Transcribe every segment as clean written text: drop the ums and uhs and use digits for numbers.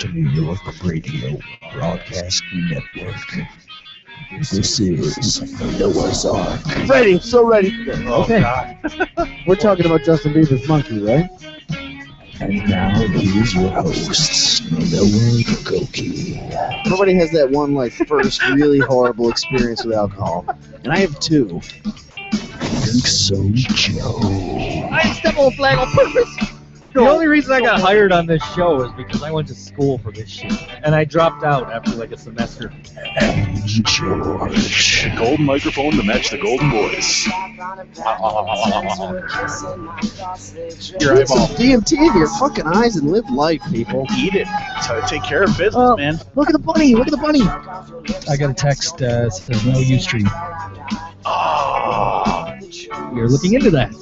to New York Radio Broadcasting Network. This is Noah's Ark. Ready, so ready. Okay. We're talking about Justin Bieber's Monkey, right? And now here's your hosts, Noah Goki. Everybody has that one, first really horrible experience with alcohol. And I have two. Think so, Joe. I didn't step on a flag on purpose. The only reason I got hired on this show is because I went to school for this shit. And I dropped out after a semester. And George. Golden microphone to match the golden voice. Your Get some eyeball. DMT into your fucking eyes and live life, people. Eat it. Take care of business, man. Look at the bunny, look at the bunny. I got a text says no Ustream. Oh. You're looking into that.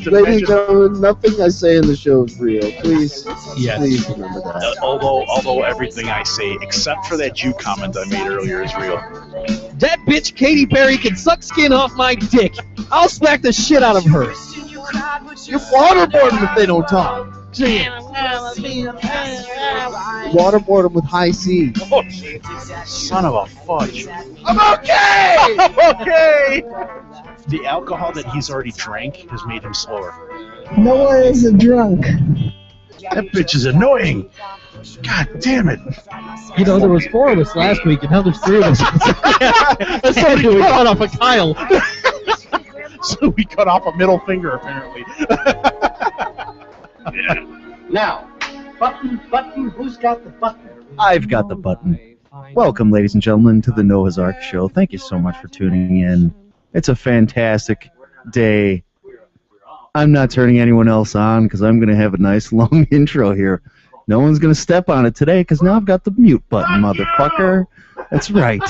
Ladies and gentlemen, nothing I say in the show is real. Please, Yes. please remember that. Although everything I say, except for that Jew comment I made earlier, is real. That bitch Katy Perry can suck skin off my dick. I'll smack the shit out of her. You're waterboard them if they don't talk. Waterboard them with high C. Oh, son of a fudge. I'm okay! Okay. The alcohol that he's already drank has made him slower. Noah is a drunk. That bitch is annoying. God damn it. You know, there was 4 of us last week, and now there's 3 of us. That's somebody we cut off a Kyle. So we cut off a middle finger, apparently. Now, button, who's got the button? I've got the button. Welcome, ladies and gentlemen, to the Noah's Ark Show. Thank you so much for tuning in. It's a fantastic day. I'm not turning anyone else on because I'm going to have a nice long intro here. No one's going to step on it today because now I've got the mute button, motherfucker. That's right.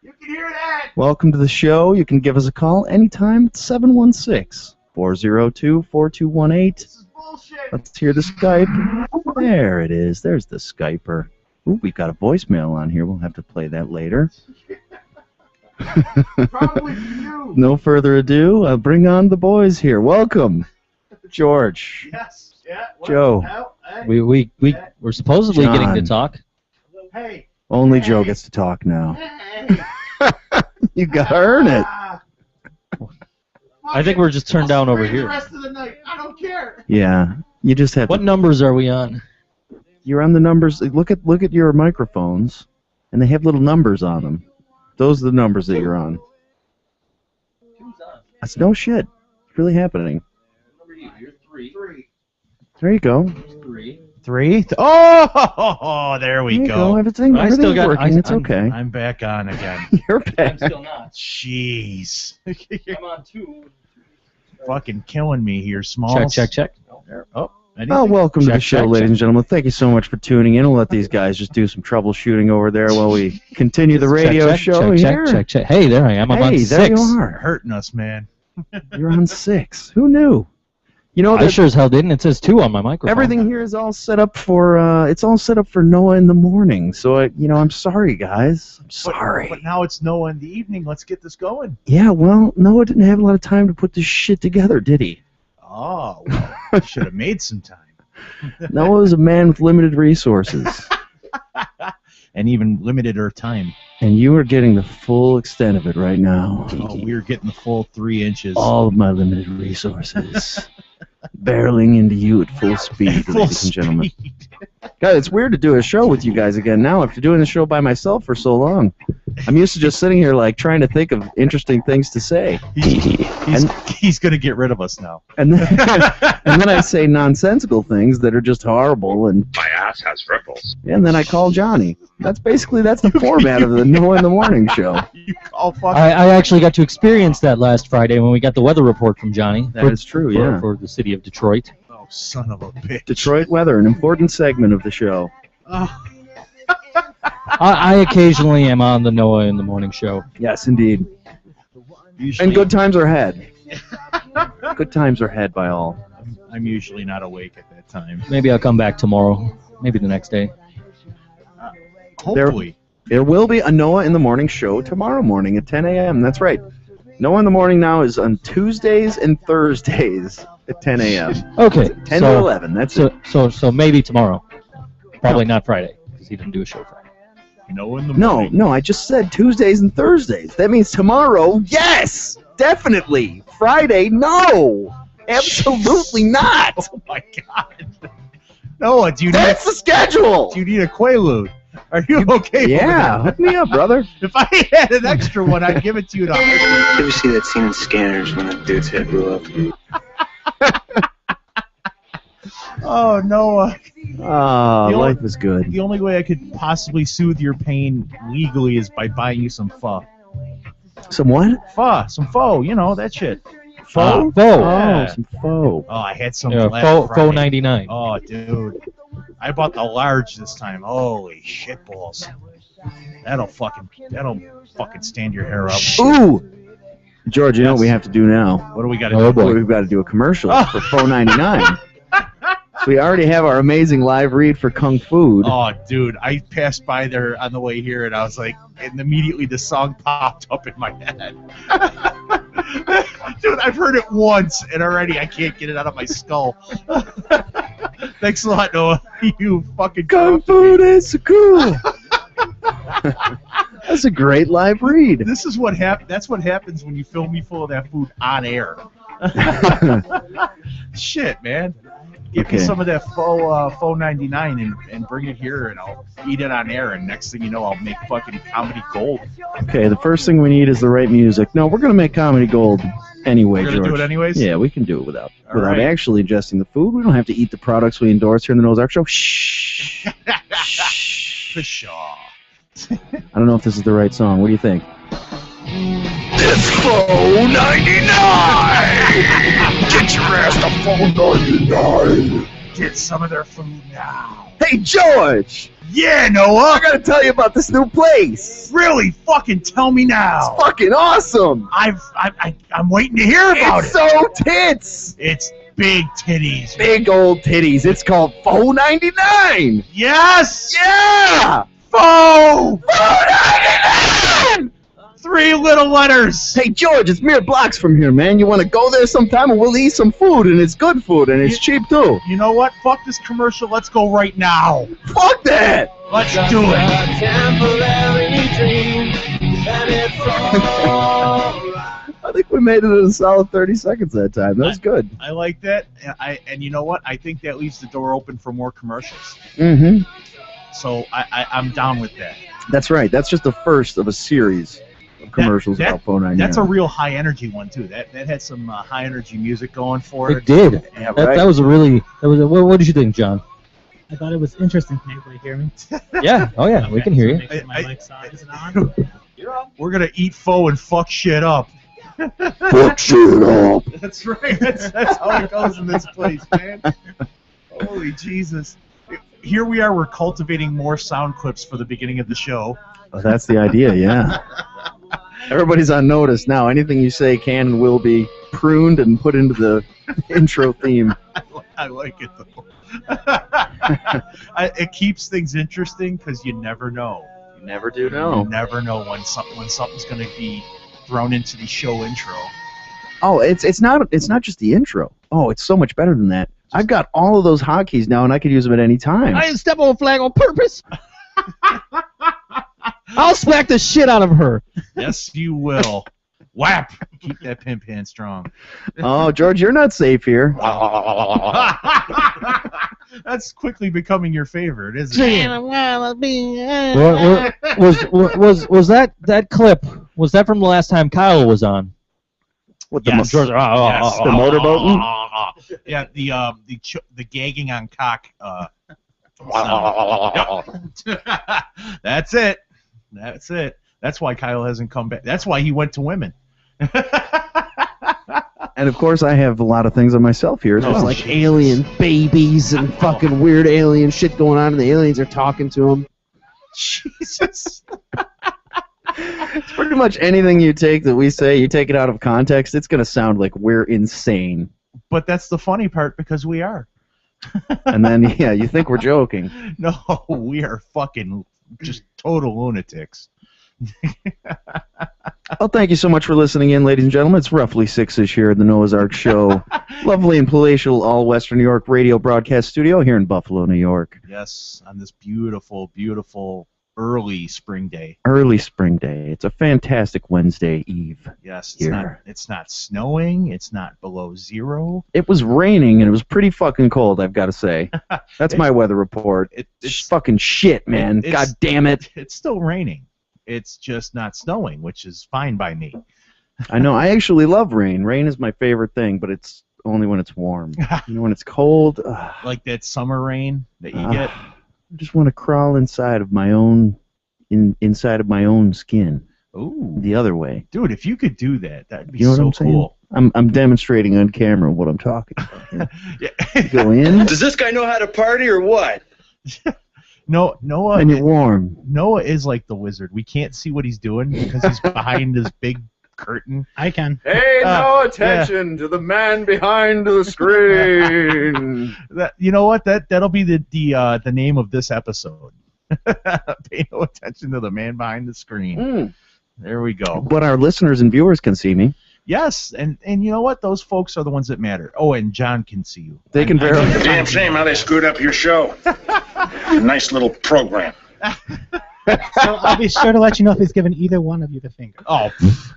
You can hear that! Welcome to the show. You can give us a call anytime at 716-402-4218. This is bullshit! Let's hear the Skype. There it is. There's the Skyper. Ooh, we've got a voicemail on here. We'll have to play that later. Probably you! No further ado, I'll bring on the boys here. Welcome, George, Yes, yeah. What Joe. the hell? Hey, We're supposedly John. getting to talk. hey, Only Joe gets to talk now. hey! You gotta earn it. Ah. I think we're just turned down over I'll stay here. the rest of the night. I don't care. Yeah, you just have What to. numbers are we on? You're on the numbers. Look at your microphones, and they have little numbers on them. Those are the numbers that you're on. That's no shit. It's really happening. You're 3. There you go. 3. 3? Oh, there we There you go. go. Everything's I still got- working. It's I'm- okay. I'm back on again. You're back. still not. Jeez. You're I'm on 2. fucking killing me here, Smalls. Check. There. Oh, Oh, welcome to the Check, show, check, ladies check. and gentlemen. Thank you so much for tuning in. We'll let these guys just do some troubleshooting over there while we continue the radio show here. Check. Hey, there I am. I'm on Hey, 6. there you are. hurting us, man. You're on 6. Who knew? You know, I sure as hell didn't. It says 2 on my microphone. everything here is all set up for. It's all set up for Noah in the morning. So, I'm sorry, guys. I'm sorry. But now it's Noah in the evening. Let's get this going. Yeah, well, Noah didn't have a lot of time to put this shit together, did he? Oh, well, should have made some time. Noah is a man with limited resources, And even limited our time. and you are getting the full extent of it right now. Oh, we're getting the full 3 inches. All of my limited resources barreling into you at full speed, Full ladies and gentlemen. speed. God, it's weird to do a show with you guys again now after doing the show by myself for so long. I'm used to just sitting here trying to think of interesting things to say. He's going to get rid of us now. And then, and then I say nonsensical things that are just horrible, and My ass has freckles. and then I call Johnny. That's the format of the Noah in the Morning show. You call fucking... I actually got to experience that last Friday when we got the weather report from Johnny. That is true, yeah. For the city of Detroit. Oh, son of a bitch. Detroit weather, an important segment of the show. Oh, I occasionally am on the Noah in the Morning show. Yes, indeed. usually, And good times are had. Good times are had by all. I'm usually not awake at that time. Maybe I'll come back tomorrow. Maybe the next day. Hopefully. There will be a Noah in the Morning show tomorrow morning at 10 a.m. That's right. Noah in the Morning now is on Tuesdays and Thursdays at 10 a.m. Okay. 10 to 11. That's it. So maybe tomorrow. Probably not Friday, because he didn't do a show Friday. No, in the No, morning. no, I just said Tuesdays and Thursdays. That means tomorrow, yes, definitely. Friday, no, absolutely not. Oh my God. Noah, do you need That's the schedule. do you need a Quaalude? Are you okay? Yeah, over hook me up, brother. there? If I had an extra one, I'd give it to you. You ever see that scene in Scanners when that dude's head blew up? Oh, Noah. Oh, The only- life is good. The only way I could possibly soothe your pain legally is by buying you some pho. Some what? Some pho, you know, that shit. Pho? Pho. Oh, some pho. Oh, I had some Yeah, last Pho Friday. 99. Oh, dude. I bought the large this time. Holy shit balls. That'll fucking stand your hair up. Ooh! George, you know what we have to do now? What do we got to Oh, do? boy. We've got to do a commercial for Pho 99. So we already have our amazing live read for Kung Food. Oh, dude, I passed by there on the way here, and I was like, and immediately the song popped up in my head. Dude, I've heard it once, and already I can't get it out of my skull. Thanks a lot, Noah. You fucking Kung corrupted me. Food is so cool! That's a great live read. This is what That's what happens when you fill me full of that food on air. Shit, man. Give me Okay. some of that faux 99 and bring it here, and I'll eat it on air. And next thing you know, I'll make fucking comedy gold. Okay, the first thing we need is the right music. No, we're going to make comedy gold anyway, We're gonna George. do it anyways. Yeah, we can do it without All right. actually ingesting the food. We don't have to eat the products we endorse here in the Nose Arc Show. Shh. Shh. Pshaw. I don't know if this is the right song. What do you think? It's Pho 99! Get your ass to Pho 99! Get some of their food now. Hey, George! Yeah, Noah. I gotta tell you about this new place. Really, fucking tell me now. It's fucking awesome. I'm waiting to hear about It's it. so tits. It's big titties. Big old titties. It's called Pho 99. Yes. Yeah. Pho. Pho 99. 3 little letters. Hey, George, it's mere blocks from here, man. You want to go there sometime and we'll eat some food, and it's good food, and it's cheap, too. You know what? Fuck this commercial. Let's go right now. Fuck that. Let's do it. I think we made it in a solid 30 seconds that time. That was good. I like that. And you know what? I think that leaves the door open for more commercials. Mm-hmm. So I'm down with that. That's right. That's just the first of a series of commercials about Pho 99. That's a real high energy one too. That had some high energy music going for It it. did. Yeah, That, right. that was a really. That was. What did you think, John? I thought it was interesting. Can anybody hear me? Yeah. Oh yeah. We can hear you. Make sure my mic's on. Is it on? We're gonna eat pho and fuck shit up. Fuck shit up! That's right. That's how it goes in this place, man. Holy Jesus. Here we are. We're cultivating more sound clips for the beginning of the show. Oh, that's the idea, yeah. Everybody's on notice now. Anything you say can and will be pruned and put into the intro theme. I like it though. It keeps things interesting because you never know. You never do You know. never know when something's going to be thrown into the show intro. Oh, it's not just the intro. Oh, it's so much better than that. I've got all of those hotkeys now, and I can use them at any time. I didn't step on a flag on purpose. I'll smack the shit out of her. Yes, you will. Whap! Keep that pimp hand strong. Oh, George, you're not safe here. That's quickly becoming your favorite, isn't it? Was that clip? Was that from the last time Kyle was on? What the Yes. George, Yes. The motorboating? Yeah, the gagging on cock. Sound. That's it. That's it. That's why Kyle hasn't come back. That's why he went to women. And of course, I have a lot of things on myself here as There's well. like alien babies and fucking weird alien shit going on, and the aliens are talking to them. Jesus. It's pretty much anything you take that we say, you take it out of context, it's going to sound like we're insane. But that's the funny part because we are. And then, yeah, you think we're joking. No, we are fucking just total lunatics. Well, thank you so much for listening in, ladies and gentlemen. It's roughly 6-ish here at the Noah's Ark Show. Lovely and palatial all-Western New York radio broadcast studio here in Buffalo, New York. Yes, on this beautiful, beautiful early spring day. Early spring day. It's a fantastic Wednesday eve. Yes, here. It's not snowing. It's not below zero. It was raining, and it was pretty fucking cold, I've got to say. That's my weather report. It's fucking shit, man. God damn it. It's still raining. It's just not snowing, which is fine by me. I know. I actually love rain. Rain is my favorite thing, but it's only when it's warm. You know, when it's cold. Like that summer rain that you get. I just want to crawl inside of my own, inside of my own skin. Ooh. The other way. Dude, if you could do that, that'd be You know so what I'm cool. saying? I'm demonstrating on camera what I'm talking about. You go in. Does this guy know how to party or what? No, Noah. And you're warm. Noah is like the wizard. We can't see what he's doing because he's behind this big curtain. I can. Pay no attention to the man behind the screen. You know what? That'll be the name of this episode. Pay no attention to the man behind the screen. There we go. But our listeners and viewers can see me. Yes, and you know what? Those folks are the ones that matter. Oh, and John can see you. They can verify. Damn shame how they screwed up your show. Nice little program. So I'll be sure to let you know if he's given either one of you the finger. Oh,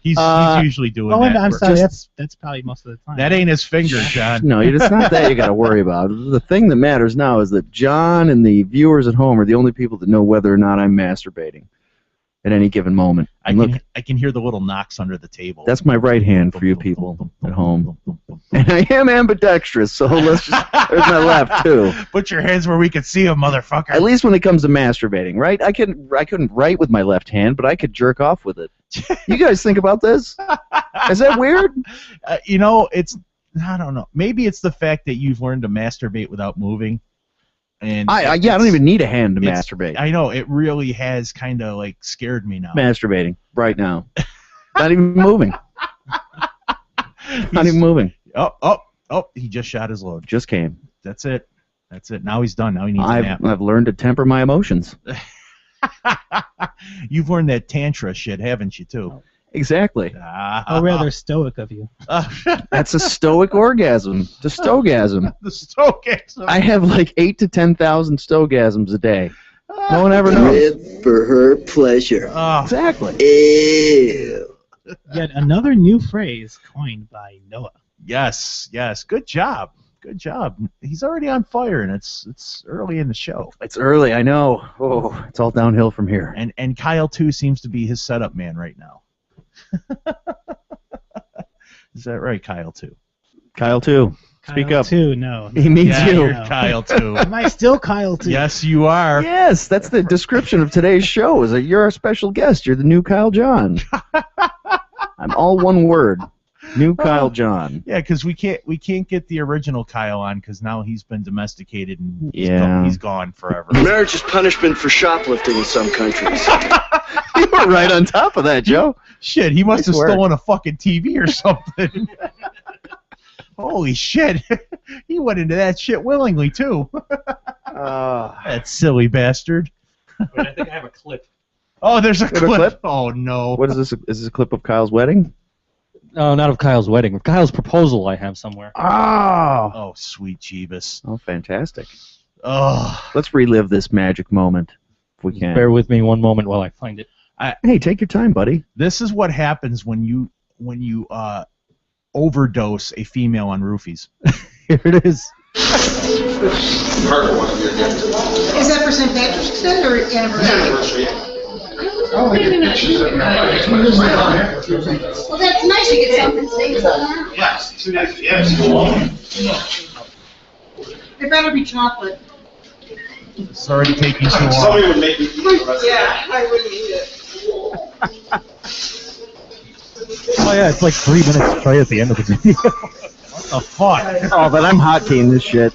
he's usually doing Oh, that. I'm sorry. That's probably most of the time. That ain't his finger, John. No, it's not that you got to worry about. The thing that matters now is that John and the viewers at home are the only people that know whether or not I'm masturbating at any given moment. I can hear the little knocks under the table. That's my right hand for you people at home. And I am ambidextrous, so there's my left too. Put your hands where we can see them, motherfucker. At least when it comes to masturbating, right? I couldn't write with my left hand, but I could jerk off with it. You guys think about this? Is that weird? You know, I don't know. Maybe it's the fact that you've learned to masturbate without moving. And I don't even need a hand to masturbate. I know, it really has kind of like scared me now. Masturbating right now. Not even moving. Not even moving. Oh, he just shot his load. Just came. That's it. Now he's done. Now he needs a nap. I've learned to temper my emotions. You've learned that tantra shit, haven't you, too? Exactly. How rather stoic of you. That's a stoic orgasm. The stogasm. The stogasm. I have like 8,000 to 10,000 stogasms a day. No one ever knows. Live for her pleasure. Exactly. Ew. Yet another new phrase coined by Noah. Yes. Good job. He's already on fire, and it's early in the show. It's early, I know. Oh, it's all downhill from here. And Kyle, too, seems to be his setup man right now. Is that right, Kyle, too? Kyle, too. Speak Kyle up. Too, no. He means you. You're Kyle, too. Am I still Kyle too? Yes, you are. Yes, that's the description of today's show, is that you're a special guest. You're the new Kyle John. I'm all one word. New Kyle John. Yeah, because we can't get the original Kyle on because now he's been domesticated and he's gone forever. Marriage is punishment for shoplifting in some countries. You were right on top of that, Joe. Shit, he must Nice have work. stolen a fucking TV or something. Holy shit. He went into that shit willingly, too. That silly bastard. Wait, I think I have a clip. Oh, there's a You have a clip. clip? Oh, no. What is this? Is this a clip of Kyle's wedding? No, not of Kyle's wedding. Of Kyle's proposal I have somewhere. Oh. Oh, sweet Jeebus. Oh, fantastic. Oh. Let's relive this magic moment if we can. Bear with me one moment while I find it. Hey, take your time, buddy. This is what happens when you overdose a female on roofies. Here it is. Is that for St. Patrick's Day or anniversary? Well, that's nice to get something saved on that. Yes. It better be chocolate. It's already taking too long. Somebody would make me eat the rest Yeah, I wouldn't eat it. Oh yeah, it's like 3 minutes right at the end of the video. What the fuck? Oh, but I'm hot team this shit.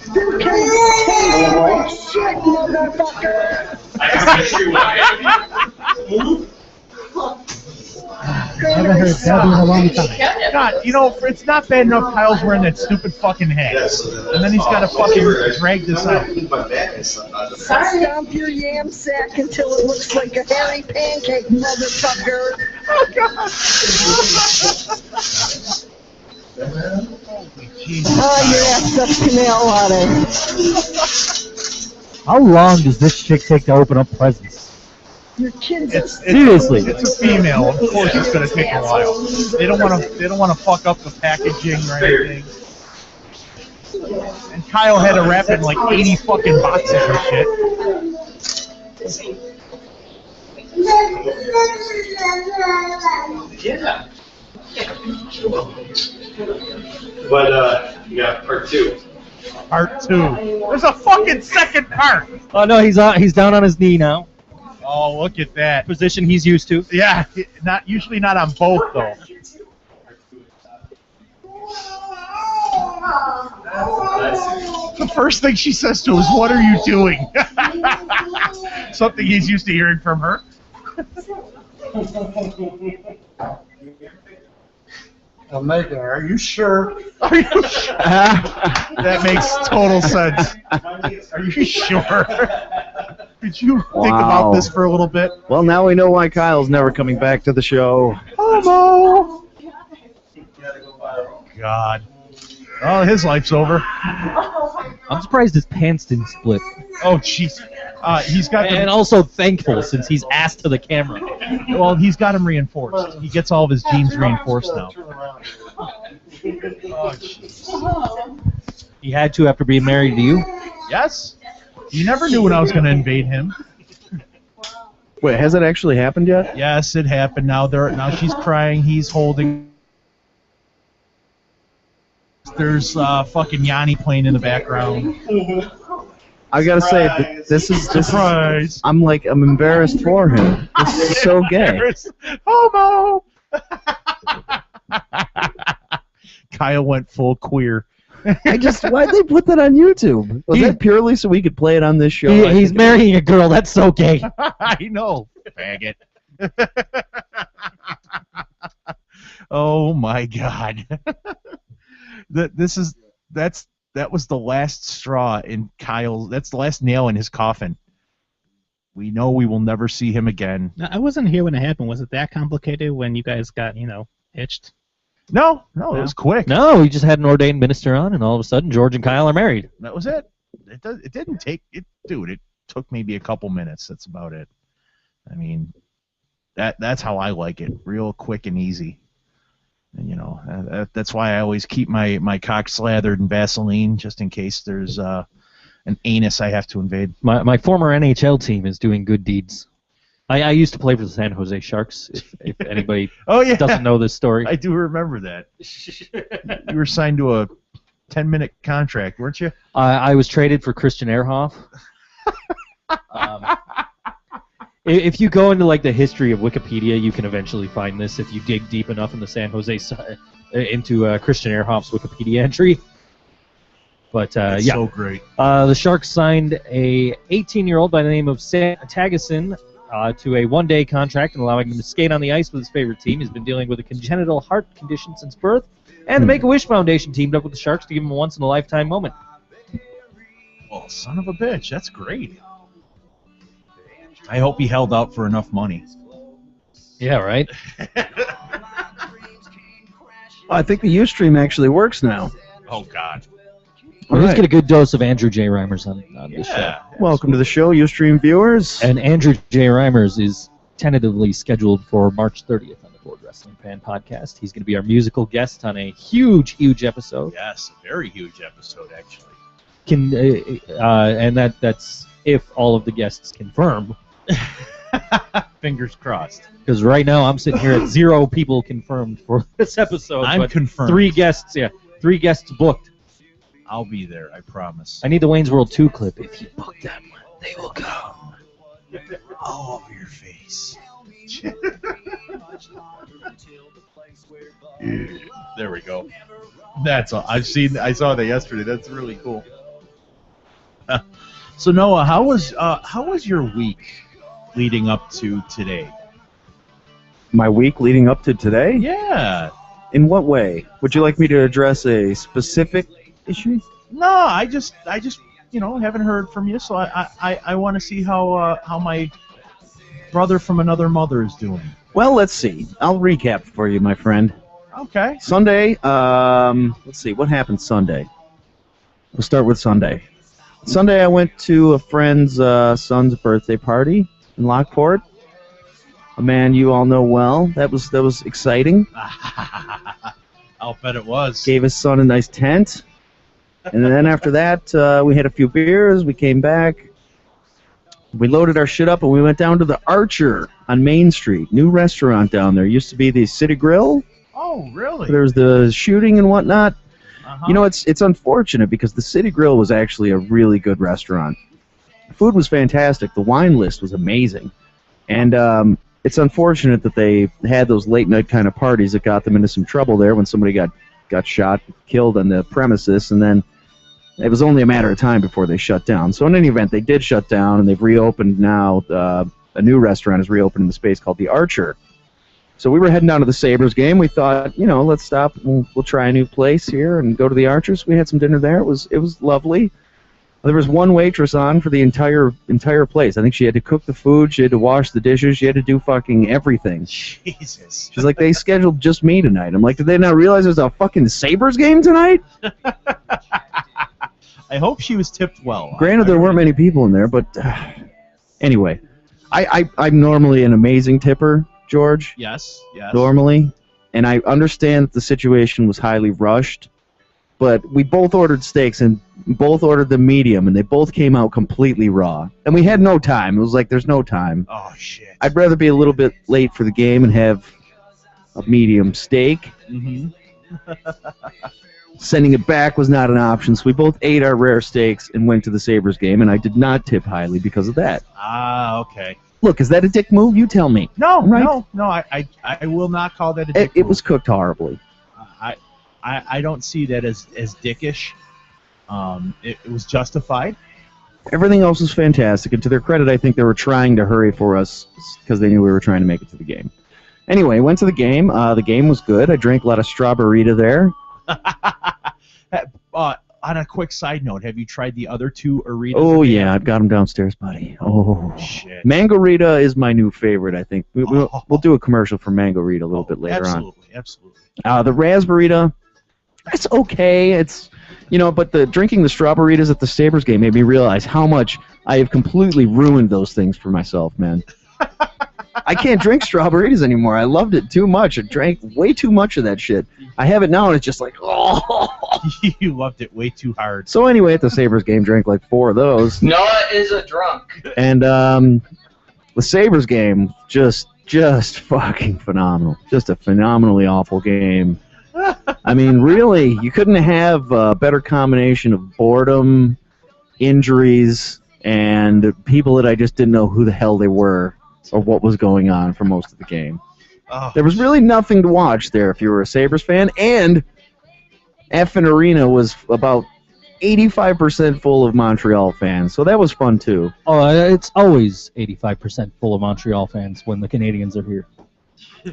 I haven't heard that in a long time. God, you know, it's not bad enough Kyle's wearing that stupid fucking hat. And then he's got to fucking drag this out. Stomp your yam sack until it looks like a hairy pancake, motherfucker. Oh, God. Oh, your ass sucks canal water. How long does this chick take to open up presents? Your kids. Seriously. It's a female. Of course, it's gonna take a while. They don't want to. They don't want to fuck up the packaging or anything. And Kyle had to wrap in like 80 fucking boxes of shit. Yeah. But you got part 2. Part 2. There's a fucking second part. Oh no, he's down on his knee now. Oh, look at that position he's used to. Yeah, usually not on both though. The first thing she says to him is, "What are you doing?" Something he's used to hearing from her. I'm making it. Are you sure? Are you sure? That makes total sense. Are you sure? Did you think about this for a little bit? Well, now we know why Kyle's never coming back to the show. Homo! God. Oh, his life's over. I'm surprised his pants didn't split. Oh, jeez. He's got and also thankful since he's asked to the camera. Well, he's got him reinforced. He gets all of his jeans reinforced now. Oh, jeez. He had to after being married to you? Yes. You never knew when I was going to invade him. Wait, has it actually happened yet? Yes, it happened. Now she's crying. He's holding. There's fucking Yanni playing in the background. I gotta say, this is. I'm embarrassed for him. This is so gay. Homo. Kyle went full queer. Why'd they put that on YouTube? Was that purely so we could play it on this show? He's marrying a girl. That's so gay. I know, faggot. Oh my God. That was the last straw in Kyle's. That's the last nail in his coffin. We know we will never see him again. No, I wasn't here when it happened. Was it that complicated when you guys got, hitched? No, it was quick. No, we just had an ordained minister on, and all of a sudden, George and Kyle are married. That was it. It didn't take it, dude. It took maybe a couple minutes. That's about it. I mean, that's how I like it. Real quick and easy. And, that's why I always keep my cock slathered in Vaseline, just in case there's an anus I have to invade. My former NHL team is doing good deeds. I used to play for the San Jose Sharks, if anybody doesn't know this story. I do remember that. You were signed to a 10-minute contract, weren't you? I was traded for Christian Ehrhoff. If you go into the history of Wikipedia, you can eventually find this if you dig deep enough in the San Jose into Christian Ehrhoff's Wikipedia entry. But That's so great. The Sharks signed a 18-year-old by the name of Sam Tageson to a one-day contract and allowing him to skate on the ice with his favorite team. He's been dealing with a congenital heart condition since birth, and the Make-A-Wish Foundation teamed up with the Sharks to give him a once-in-a-lifetime moment. Well, son of a bitch, that's great. I hope he held out for enough money. Yeah, right? I think the Ustream actually works now. Oh, God. Well, let's get a good dose of Andrew J. Reimers on this show. Welcome to the show, Ustream viewers. And Andrew J. Reimers is tentatively scheduled for March 30th on the Board Wrestling Fan Podcast. He's going to be our musical guest on a huge, huge episode. Yes, a very huge episode, actually. And that's if all of the guests confirm. Fingers crossed. Because right now I'm sitting here at 0 people confirmed for this episode. I'm confirmed. 3 guests, 3 guests booked. I'll be there, I promise. I need the Wayne's World 2 clip. If you book them, they will come. All over your face. There we go. That's all. I saw that yesterday. That's really cool. So Noah, how was your week leading up to today? My week leading up to today? Yeah. In what way? Would you like me to address a specific issue? No, I just haven't heard from you, so I want to see how my brother from another mother is doing. Well, let's see. I'll recap for you, my friend. Okay. Sunday, let's see, what happened Sunday? We'll start with Sunday. Sunday, I went to a friend's son's birthday party in Lockport. A man you all know well. That was exciting. I'll bet it was. Gave his son a nice tent. And then after that, we had a few beers. We came back. We loaded our shit up, and we went down to the Archer on Main Street. New restaurant down there. Used to be the City Grill. Oh, really? There was the shooting and whatnot. You know, it's unfortunate because the City Grill was actually a really good restaurant. The food was fantastic. The wine list was amazing. And it's unfortunate that they had those late-night kind of parties that got them into some trouble there when somebody got shot, killed on the premises, and then it was only a matter of time before they shut down. So in any event, they did shut down, and they've reopened now. A new restaurant has reopened in the space called the Archer. So we were heading down to the Sabres game. We thought, you know, let's stop. We'll try a new place here and go to the Archers. We had some dinner there. It was lovely. There was one waitress on for the entire place. I think she had to cook the food. She had to wash the dishes. She had to do fucking everything. Jesus. She's like, they scheduled just me tonight. I'm like, did they not realize there's a fucking Sabres game tonight? I hope she was tipped well. Granted, there weren't many people in there, but anyway, I'm normally an amazing tipper, George. Yes. Normally, and I understand that the situation was highly rushed, but we both ordered steaks and both ordered the medium, and they both came out completely raw. And we had no time. It was like, there's no time. Oh, shit. I'd rather be a little bit late for the game and have a medium steak. Mm-hmm. Sending it back was not an option, so we both ate our rare steaks and went to the Sabres game, and I did not tip highly because of that. Ah, okay. Look, is that a dick move? You tell me. No, right? no, I will not call that a dick It move. was cooked horribly. I don't see that as dickish. It was justified. Everything else was fantastic, and to their credit, I think they were trying to hurry for us because they knew we were trying to make it to the game. Anyway, went to the game. The game was good. I drank a lot of Strawberita there. On a quick side note, have you tried the other two Aritas? Oh, yeah, I've got them downstairs, buddy. Oh, shit. Mango-Rita is my new favorite, I think. We'll do a commercial for Mango-Rita a little bit later on. Absolutely. The Raspberita, it's okay. It's, you know, but drinking the Strawberritas at the Sabres game made me realize how much I have completely ruined those things for myself, man. I can't drink Strawberritas anymore. I loved it too much. I drank way too much of that shit. I have it now, and it's just like, oh. You loved it way too hard. So anyway, at the Sabres game, drank like 4 of those. Noah is a drunk. And the Sabres game, just fucking phenomenal. Just a phenomenally awful game. I mean, really, you couldn't have a better combination of boredom, injuries, and people that I just didn't know who the hell they were or what was going on for most of the game. Oh. There was really nothing to watch there if you were a Sabres fan, and effing arena was about 85% full of Montreal fans, so that was fun too. Oh, it's always 85% full of Montreal fans when the Canadians are here.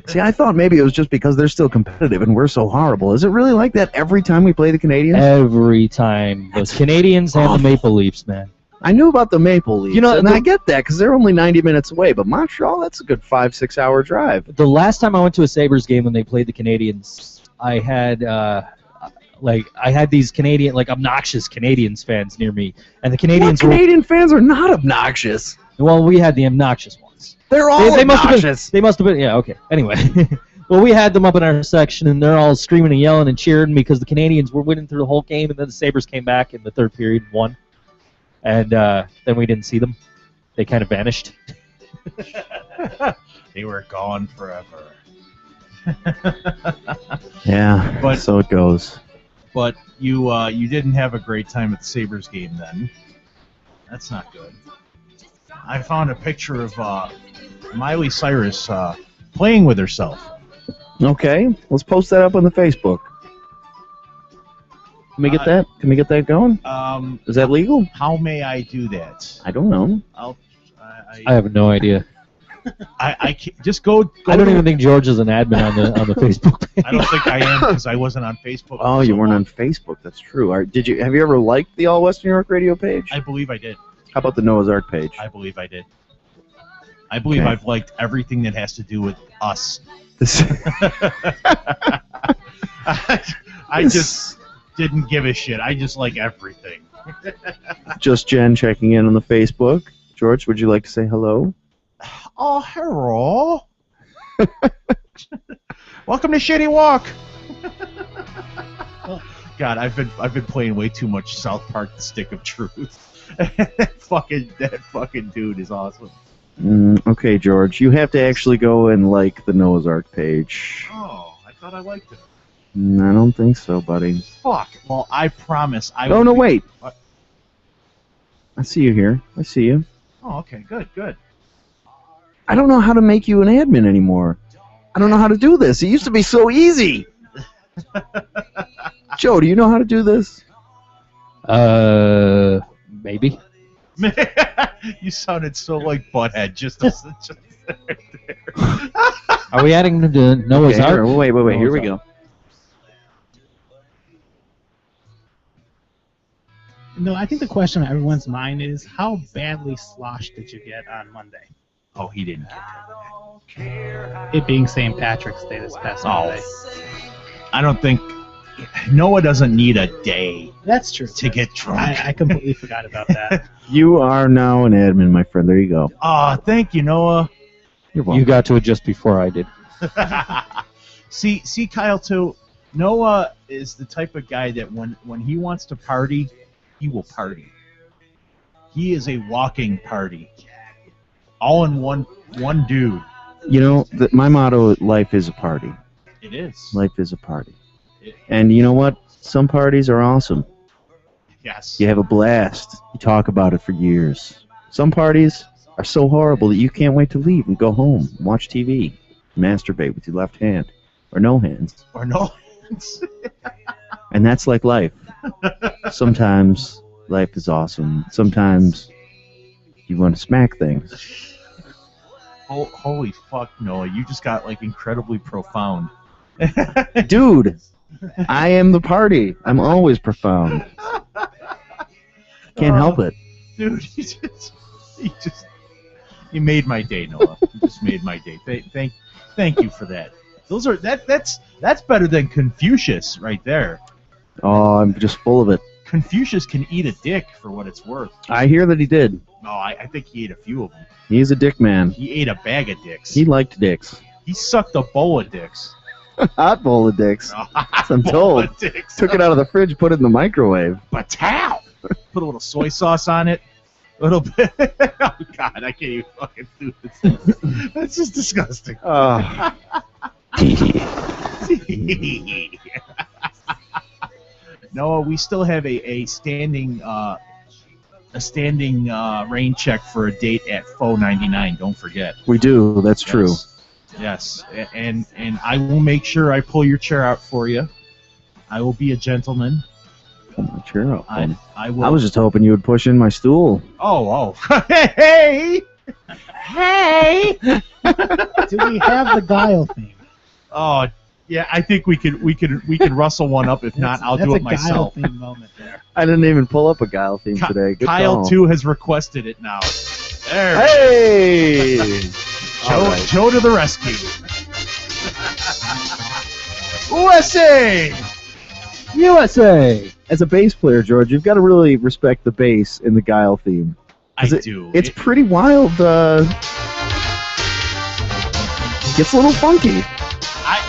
See, I thought maybe it was just because they're still competitive and we're so horrible. Is it really like that every time we play the Canadians? Every time. The Canadians and the Maple Leafs, man. I knew about the Maple Leafs, You know, and I get that because they're only 90 minutes away, but Montreal, that's a good 5-6 hour drive. The last time I went to a Sabres game when they played the Canadians, I had these Canadian, obnoxious Canadians fans near me, and the Canadians Canadian fans are not obnoxious. Well, we had the obnoxious ones. They're all obnoxious. They must have been. Yeah. Okay. Anyway, well, we had them up in our section, and they're all screaming and yelling and cheering because the Canadians were winning through the whole game, and then the Sabres came back in the third period and won. And then we didn't see them. They kind of vanished. They were gone forever. Yeah, But- so it goes. But you didn't have a great time at the Sabres game then. That's not good. I found a picture of Miley Cyrus playing with herself. Okay, let's post that up on the Facebook. Can we get that? Can we get that going? Is that legal? How may I do that? I don't know. I have no idea. I can't, just go I don't even think George is an admin on the Facebook page. I don't think I am because I wasn't on Facebook. Oh, you weren't on Facebook. That's true. Have you ever liked the All West New York Radio page? I believe I did. How about the Noah's Ark page? I believe I did. I believe Okay. I've liked everything that has to do with us. I just didn't give a shit. I just like everything. Just Jen checking in on the Facebook. George, would you like to say hello? Oh, hello. Welcome to Shitty Walk. God, I've been playing way too much South Park: The Stick of Truth. that fucking dude is awesome. Okay, George, you have to actually go and like the Noah's Ark page. Oh, I thought I liked it. I don't think so, buddy. Fuck. Well, I promise I. Oh, will no, be- wait. What? I see you here. I see you. Oh, okay, good. I don't know how to make you an admin anymore. I don't know how to do this. It used to be so easy. Joe, do you know how to do this? Maybe. You sounded so like Butthead just right there. Are we adding them to Noah's Okay, Ark? wait. Here we Noah's go. No, I think the question on everyone's mind is, how badly sloshed did you get on Monday? Oh, he didn't get It being St. Patrick's Day this past Monday. I don't think Noah doesn't need a day That's true. to get drunk. I completely forgot about that. You are now an admin, my friend. There you go. Oh, thank you, Noah. You're welcome. You got to it just before I did. See, Kyle, too. Noah is the type of guy that when he wants to party, he will party. He is a walking party. All in one dude. You know, my motto, life is a party. It is. Life is a party. And you know what? Some parties are awesome. Yes. You have a blast. You talk about it for years. Some parties are so horrible that you can't wait to leave and go home, watch TV, masturbate with your left hand, or no hands. Or no hands. And that's like life. Sometimes life is awesome. Sometimes you want to smack things. Oh, holy fuck, Noah! You just got like incredibly profound. Dude, I am the party. I'm always profound. Can't help it. Dude, you made my day, Noah. You just made my day. Thank you for that. That's better than Confucius right there. Oh, I'm just full of it. Confucius can eat a dick for what it's worth. I hear that he did. No, I think he ate a few of them. He's a dick man. He ate a bag of dicks. He liked dicks. He sucked a bowl of dicks. Hot bowl of dicks. That's I'm Bowl told. of dicks. Took it out of the fridge, put it in the microwave. Patow! Put a little soy sauce on it. A little bit. Oh, God, I can't even fucking do this. That's just disgusting. Noah, we still have a standing rain check for a date at $4.99. Don't forget. We do. That's true. Yes, and I will make sure I pull your chair out for you. I will be a gentleman. Pull my chair out. I will. I was just hoping you would push in my stool. Oh. Hey! Hey! Do we have the Guile theme? Oh, yeah. I think we could rustle one up. If not, I'll do it myself. That's a Guile theme moment there. I didn't even pull up a Guile theme today. Good Kyle call. too has requested it now. There. Hey! Joe to the rescue. USA! USA! As a bass player, George, you've got to really respect the bass in the Guile theme. I 'Cause do. It's pretty wild. Gets a little funky.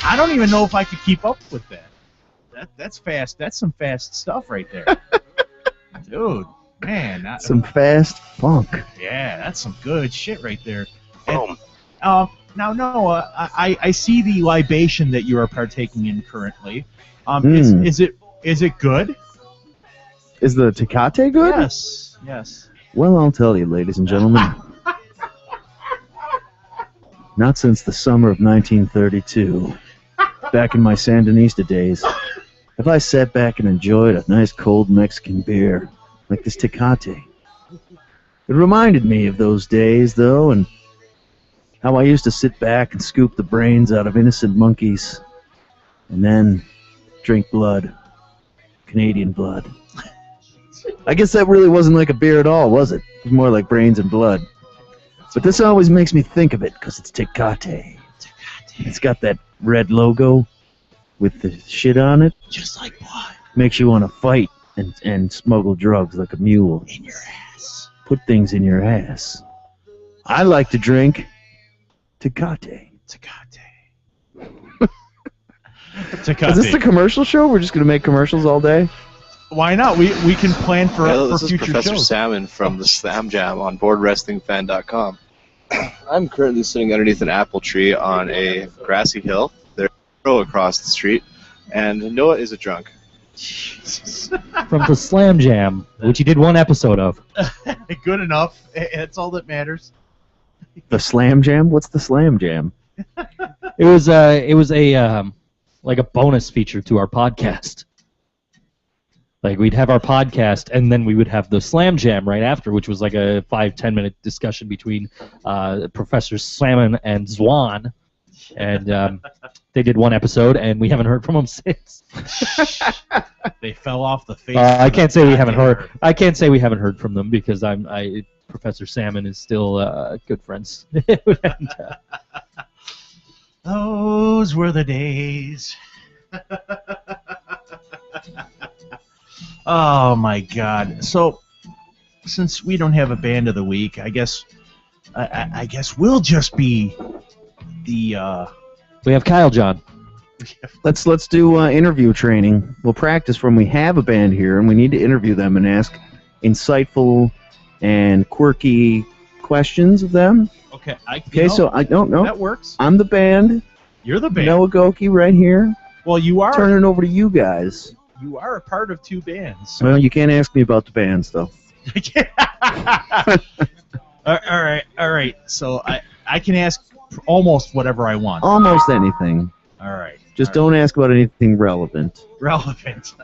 I don't even know if I could keep up with that. That's fast. That's some fast stuff right there. Dude, man. Some fast funk. Yeah, that's some good shit right there. And, now, Noah, I see the libation that you are partaking in currently. Is it good? Is the Tecate good? Yes. Well, I'll tell you, ladies and gentlemen. Not since the summer of 1932, back in my Sandinista days, have I sat back and enjoyed a nice cold Mexican beer like this Tecate. It reminded me of those days, though, and how I used to sit back and scoop the brains out of innocent monkeys, and then drink blood. Canadian blood. I guess that really wasn't like a beer at all, was it? It was more like brains and blood. But this always makes me think of it because it's Tecate. It's got that red logo with the shit on it. Just like what? Makes you want to fight and smuggle drugs like a mule. In your ass. Put things in your ass. I like to drink Tecate. Tecate. Is this the commercial show? We're just going to make commercials all day? Why not? We can plan for, Hello, for this is future Professor shows. Salmon from the Slam Jam on BoardWrestlingFan.com. I'm currently sitting underneath an apple tree on a grassy hill. There's a row across the street, and Noah is a drunk. From the Slam Jam, which you did one episode of. Good enough. That's all that matters. The Slam Jam? What's the Slam Jam? It was a like a bonus feature to our podcast. Like we'd have our podcast, and then we would have the Slam Jam right after, which was like a 5-10 minute discussion between Professor Salmon and Zwan, and they did one episode, and we haven't heard from them since. They fell off the face. I can't say we haven't heard. I can't say we haven't heard from them because Professor Salmon is still good friends. And, those were the days. Oh my God! So, since we don't have a band of the week, I guess we'll just be the. We have Kyle John. Let's do interview training. We'll practice when we have a band here, and we need to interview them and ask insightful and quirky questions of them. Okay. So I don't know. That works. I'm the band. You're the band. Noah Goki right here. Well, you are. Turning it over to you guys. You are a part of two bands. Well, you can't ask me about the bands, though. All right. So I can ask almost whatever I want. Almost anything. All right. Just don't ask about anything relevant. Relevant.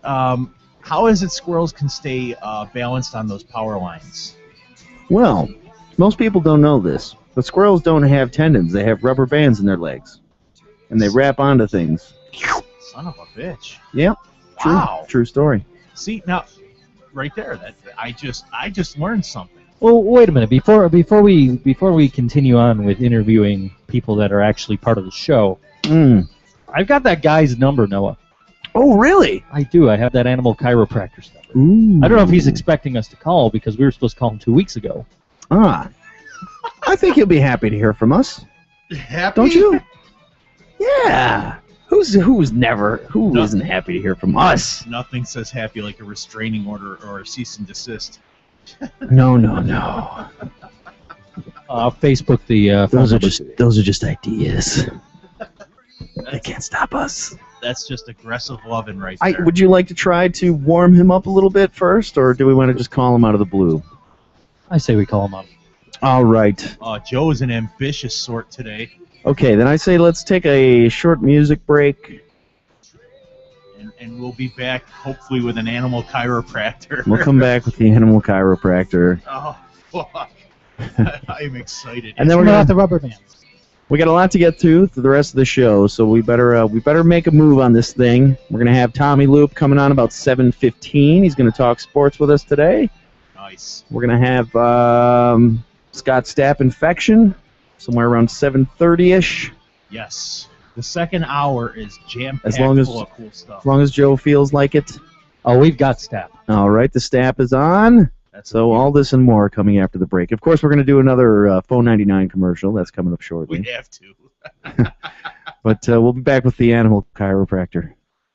How is it squirrels can stay balanced on those power lines? Well, most people don't know this, but squirrels don't have tendons. They have rubber bands in their legs, and they wrap onto things. Son of a bitch. Yep. True. Wow. True story. See now, right there. That I just learned something. Well, wait a minute. Before we continue on with interviewing people that are actually part of the show, I've got that guy's number, Noah. Oh, really? I do. I have that animal chiropractor's number. Ooh. I don't know if he's expecting us to call because we were supposed to call him 2 weeks ago. Ah. I think he'll be happy to hear from us. Happy? Don't you? Yeah. Who isn't happy to hear from us? Nothing says happy like a restraining order or a cease and desist. No. Facebook the those are just ideas. They can't stop us. That's just aggressive loving right there. Would you like to try to warm him up a little bit first, or do we want to just call him out of the blue? I say we call him up. All right. Joe is an ambitious sort today. Okay, then I say let's take a short music break. And we'll be back, hopefully, with an animal chiropractor. We'll come back with the animal chiropractor. Oh, fuck. I'm excited. And then we're gonna have the rubber bands. We got a lot to get through the rest of the show, so we better make a move on this thing. We're gonna have Tommy Loop coming on about 7:15. He's gonna talk sports with us today. Nice. We're gonna have Scott Stapp Infection somewhere around 7:30ish. Yes. The second hour is jam-packed As long as full of cool stuff. as long as Joe feels like it. Oh, we've got Stapp. All right, the Stapp is on. So all this and more coming after the break. Of course, we're going to do another Phone 99 commercial. That's coming up shortly. We have to. But we'll be back with the animal chiropractor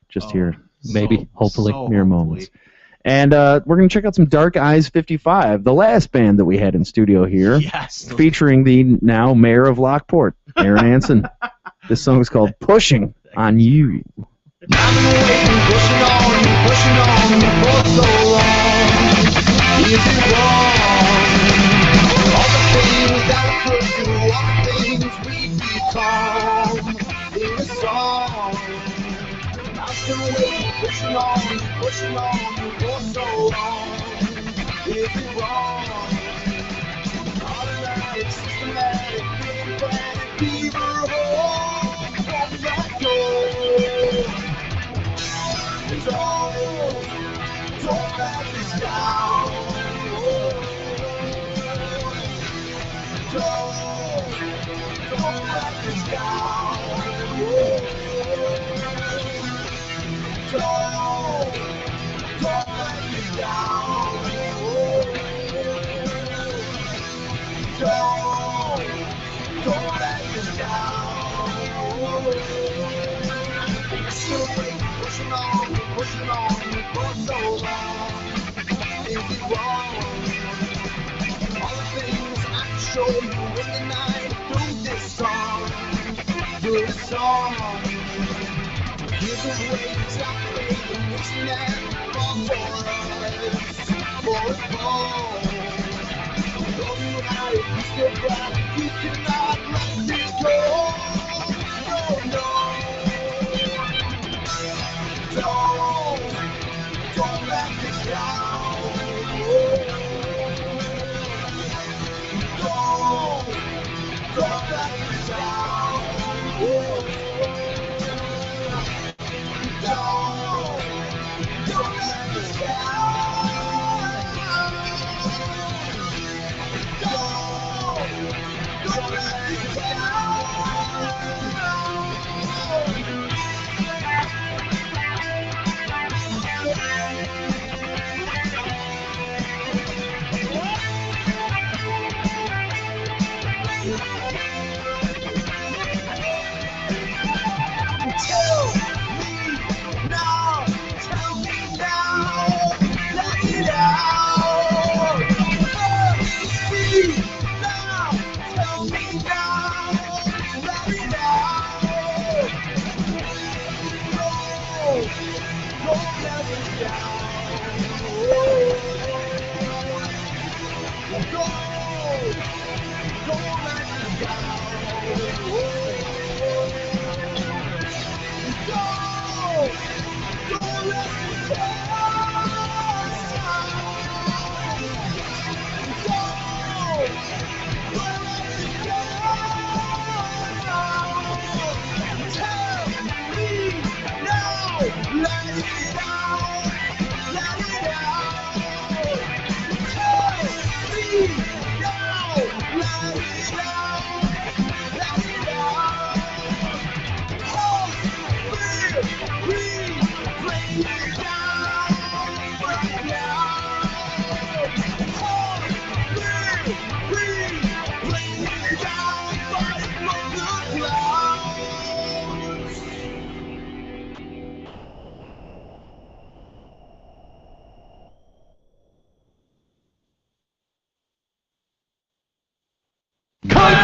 just here. Maybe, hopefully. Mere moments. And we're going to check out some Dark Eyes 55, the last band that we had in studio here. Yes. Featuring the now mayor of Lockport, Aaron Hansen. This song is called Pushing on You. Pushing on for so long. Is it wrong? All the things that we could do, all the things we become in a song. I'm still waiting, pushing on for so long. Is it wrong? Automatic, systematic, big bang, fever, home, won't let go. Don't let this down. Show you in the night through this song, here's a way to stop playing, wishing that fall for us, don't you hide, you still got, you cannot let this go, don't let this down, don't let this down, don't let this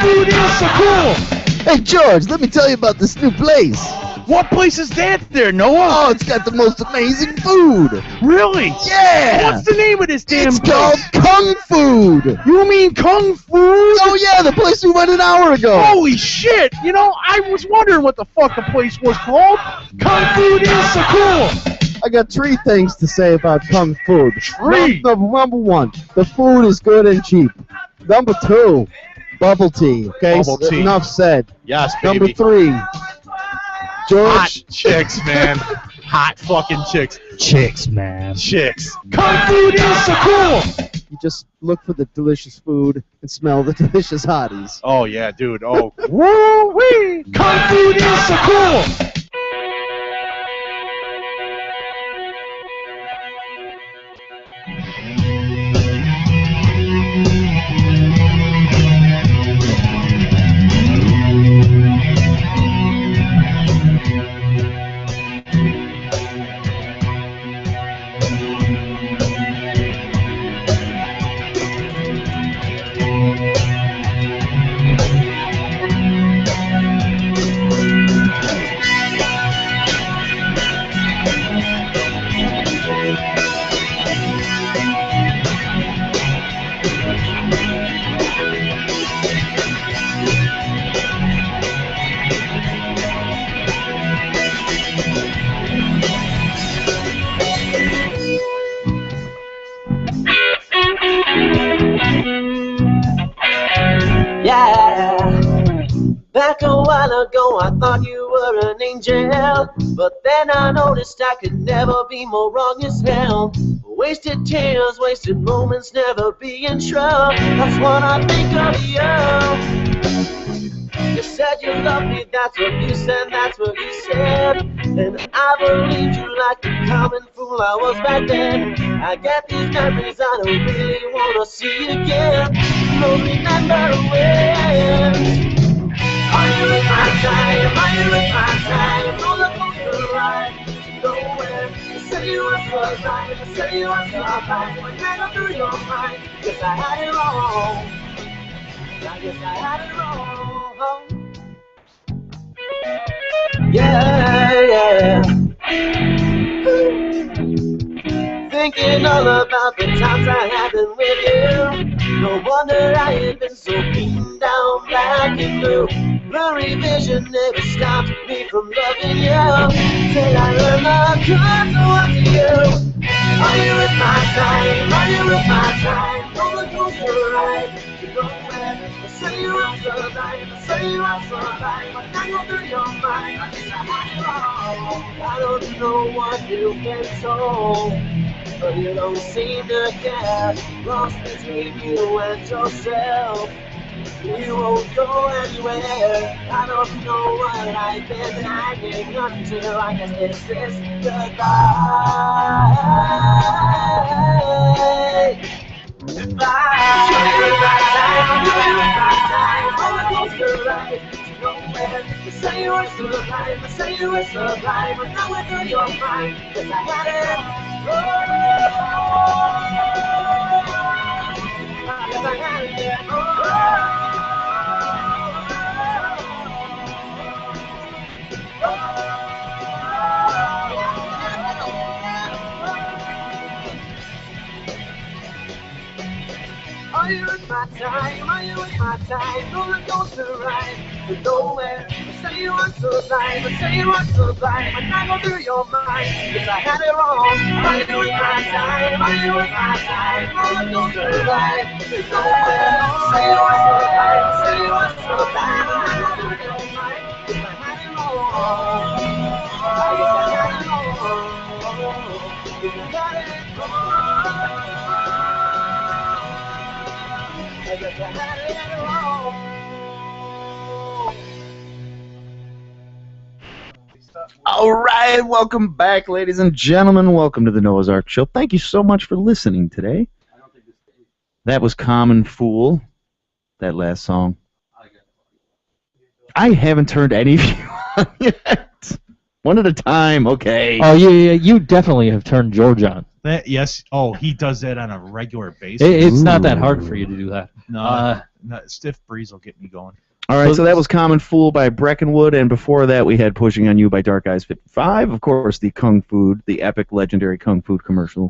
Food is so cool! Hey, George, let me tell you about this new place. What place is that there, Noah? Oh, it's got the most amazing food. Really? Yeah! What's the name of this damn It's place? called Kung Food. You mean Kung Fu? Oh, yeah, the place we went an hour ago. Holy shit! You know, I was wondering what the fuck the place was called. Kung Food is so cool! I got 3 things to say about Kung Food. 3? Number 1, the food is good and cheap. Number 2, bubble tea. Okay, Bubble tea. Enough said. Yes, baby. Number 3, George. Hot chicks, man. Hot fucking chicks. Chicks, man. Chicks. Kung Food is so cool! You just look for the delicious food and smell the delicious hotties. Oh, yeah, dude. Oh. Woo-wee! Kung Food is so cool! Back a while ago I thought you were an angel, but then I noticed I could never be more wrong as hell. Wasted tears, wasted moments, never being sure. That's what I think of you. You said you loved me, that's what you said, that's what you said. And I believed you like the common fool I was back then. I get these memories I don't really wanna see again. Don't remember when. Are you with my time? Are you with my time? Roller coaster ride to nowhere. You said you were so right, you said you were so right. When I go through your mind, guess I had it wrong. I guess I had it wrong. Yeah. Thinking all about the times I had been with you. No wonder I had been so beaten down, black and blue. Blurry vision never stopped me from loving you. Till I learned the truth to what to you. Are you with my time? Are you with my time? Roller coaster ride to nowhere. I say you are so right. I say you are so right. But I go through your mind. I guess I had it wrong. I don't know what you've been told, but you don't seem to care. Lost between you and yourself. You won't go anywhere. I don't know what I've been hanging on to. I guess this is goodbye. Goodbye. You say you were so alive, you say you were so alive, but now we're through your mind. Cause I had it. Cause I had it. Are you with my time? Are you with my time? Roller coaster ride to nowhere. I say you are so blind, I say you are so blind, but I go through your mind, cause I had it wrong. Are you with my time? Are you with my time? Roller coaster ride to nowhere. I say you are so blind, I say you are so blind, but I go through your mind, cause I had it wrong. I guess I had it wrong. Cause I had it wrong. All right, welcome back, ladies and gentlemen. Welcome to the Noah's Ark Show. Thank you so much for listening today. That was Common Fool, that last song. I haven't turned any of you on yet. One at a time, okay. Oh, yeah, you definitely have turned George on. Yes. Oh, he does that on a regular basis. It's not that hard for you to do that. No, Stiff Breeze will get me going. All right, so that was Common Fool by Breckenwood, and before that we had Pushing on You by Dark Eyes 55. Of course, the Kung Food, the epic, legendary Kung Food commercial.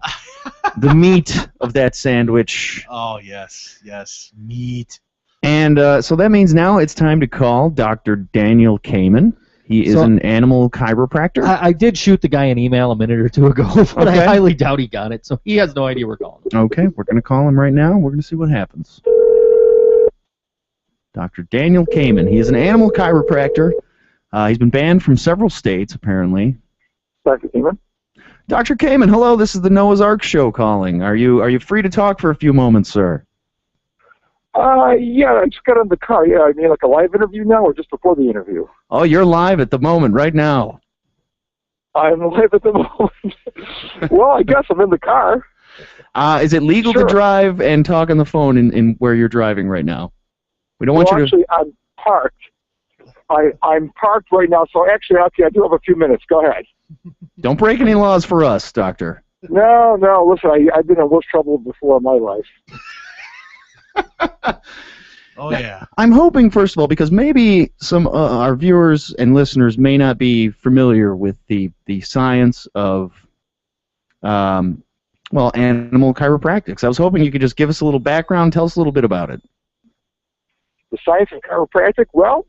The meat of that sandwich. Oh, yes, meat. And so that means now it's time to call Dr. Daniel Kamen. He is an animal chiropractor. I did shoot the guy an email a minute or two ago, but I highly doubt he got it, so he has no idea we're calling him. Okay, we're going to call him right now. We're going to see what happens. Dr. Daniel Kamen. He is an animal chiropractor. He's been banned from several states, apparently. Dr. Kamen? Dr. Kamen, hello. This is the Noah's Ark Show calling. Are you free to talk for a few moments, sir? Yeah, I just got in the car. Yeah, I mean like a live interview now or just before the interview? Oh, you're live at the moment, right now. I'm live at the moment. Well, I guess I'm in the car. Is it legal to drive and talk on the phone in where you're driving right now? We don't want you to... Actually, I'm parked. I'm parked right now, so actually, okay, I do have a few minutes. Go ahead. Don't break any laws for us, Doctor. No, listen, I've been in worse trouble before in my life. Oh, yeah. I'm hoping, first of all, because maybe some our viewers and listeners may not be familiar with the science of, animal chiropractics. I was hoping you could just give us a little background, tell us a little bit about it. The science of chiropractic? Well,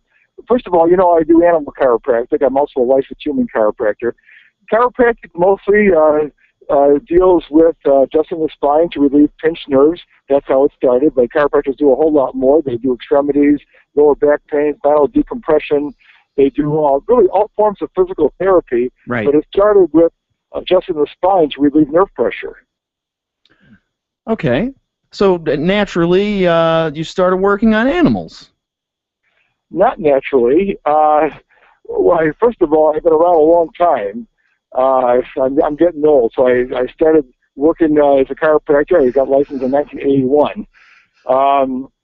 first of all, I do animal chiropractic. I'm also a licensed human chiropractor. Chiropractic mostly deals with adjusting the spine to relieve pinched nerves. That's how it started. But chiropractors do a whole lot more. They do extremities, lower back pain, spinal decompression. They do really all forms of physical therapy. Right. But it started with adjusting the spine to relieve nerve pressure. Okay. So naturally, you started working on animals. Not naturally. Well, first of all, I've been around a long time. I'm getting old, so I started working as a chiropractor. I got licensed in 1981.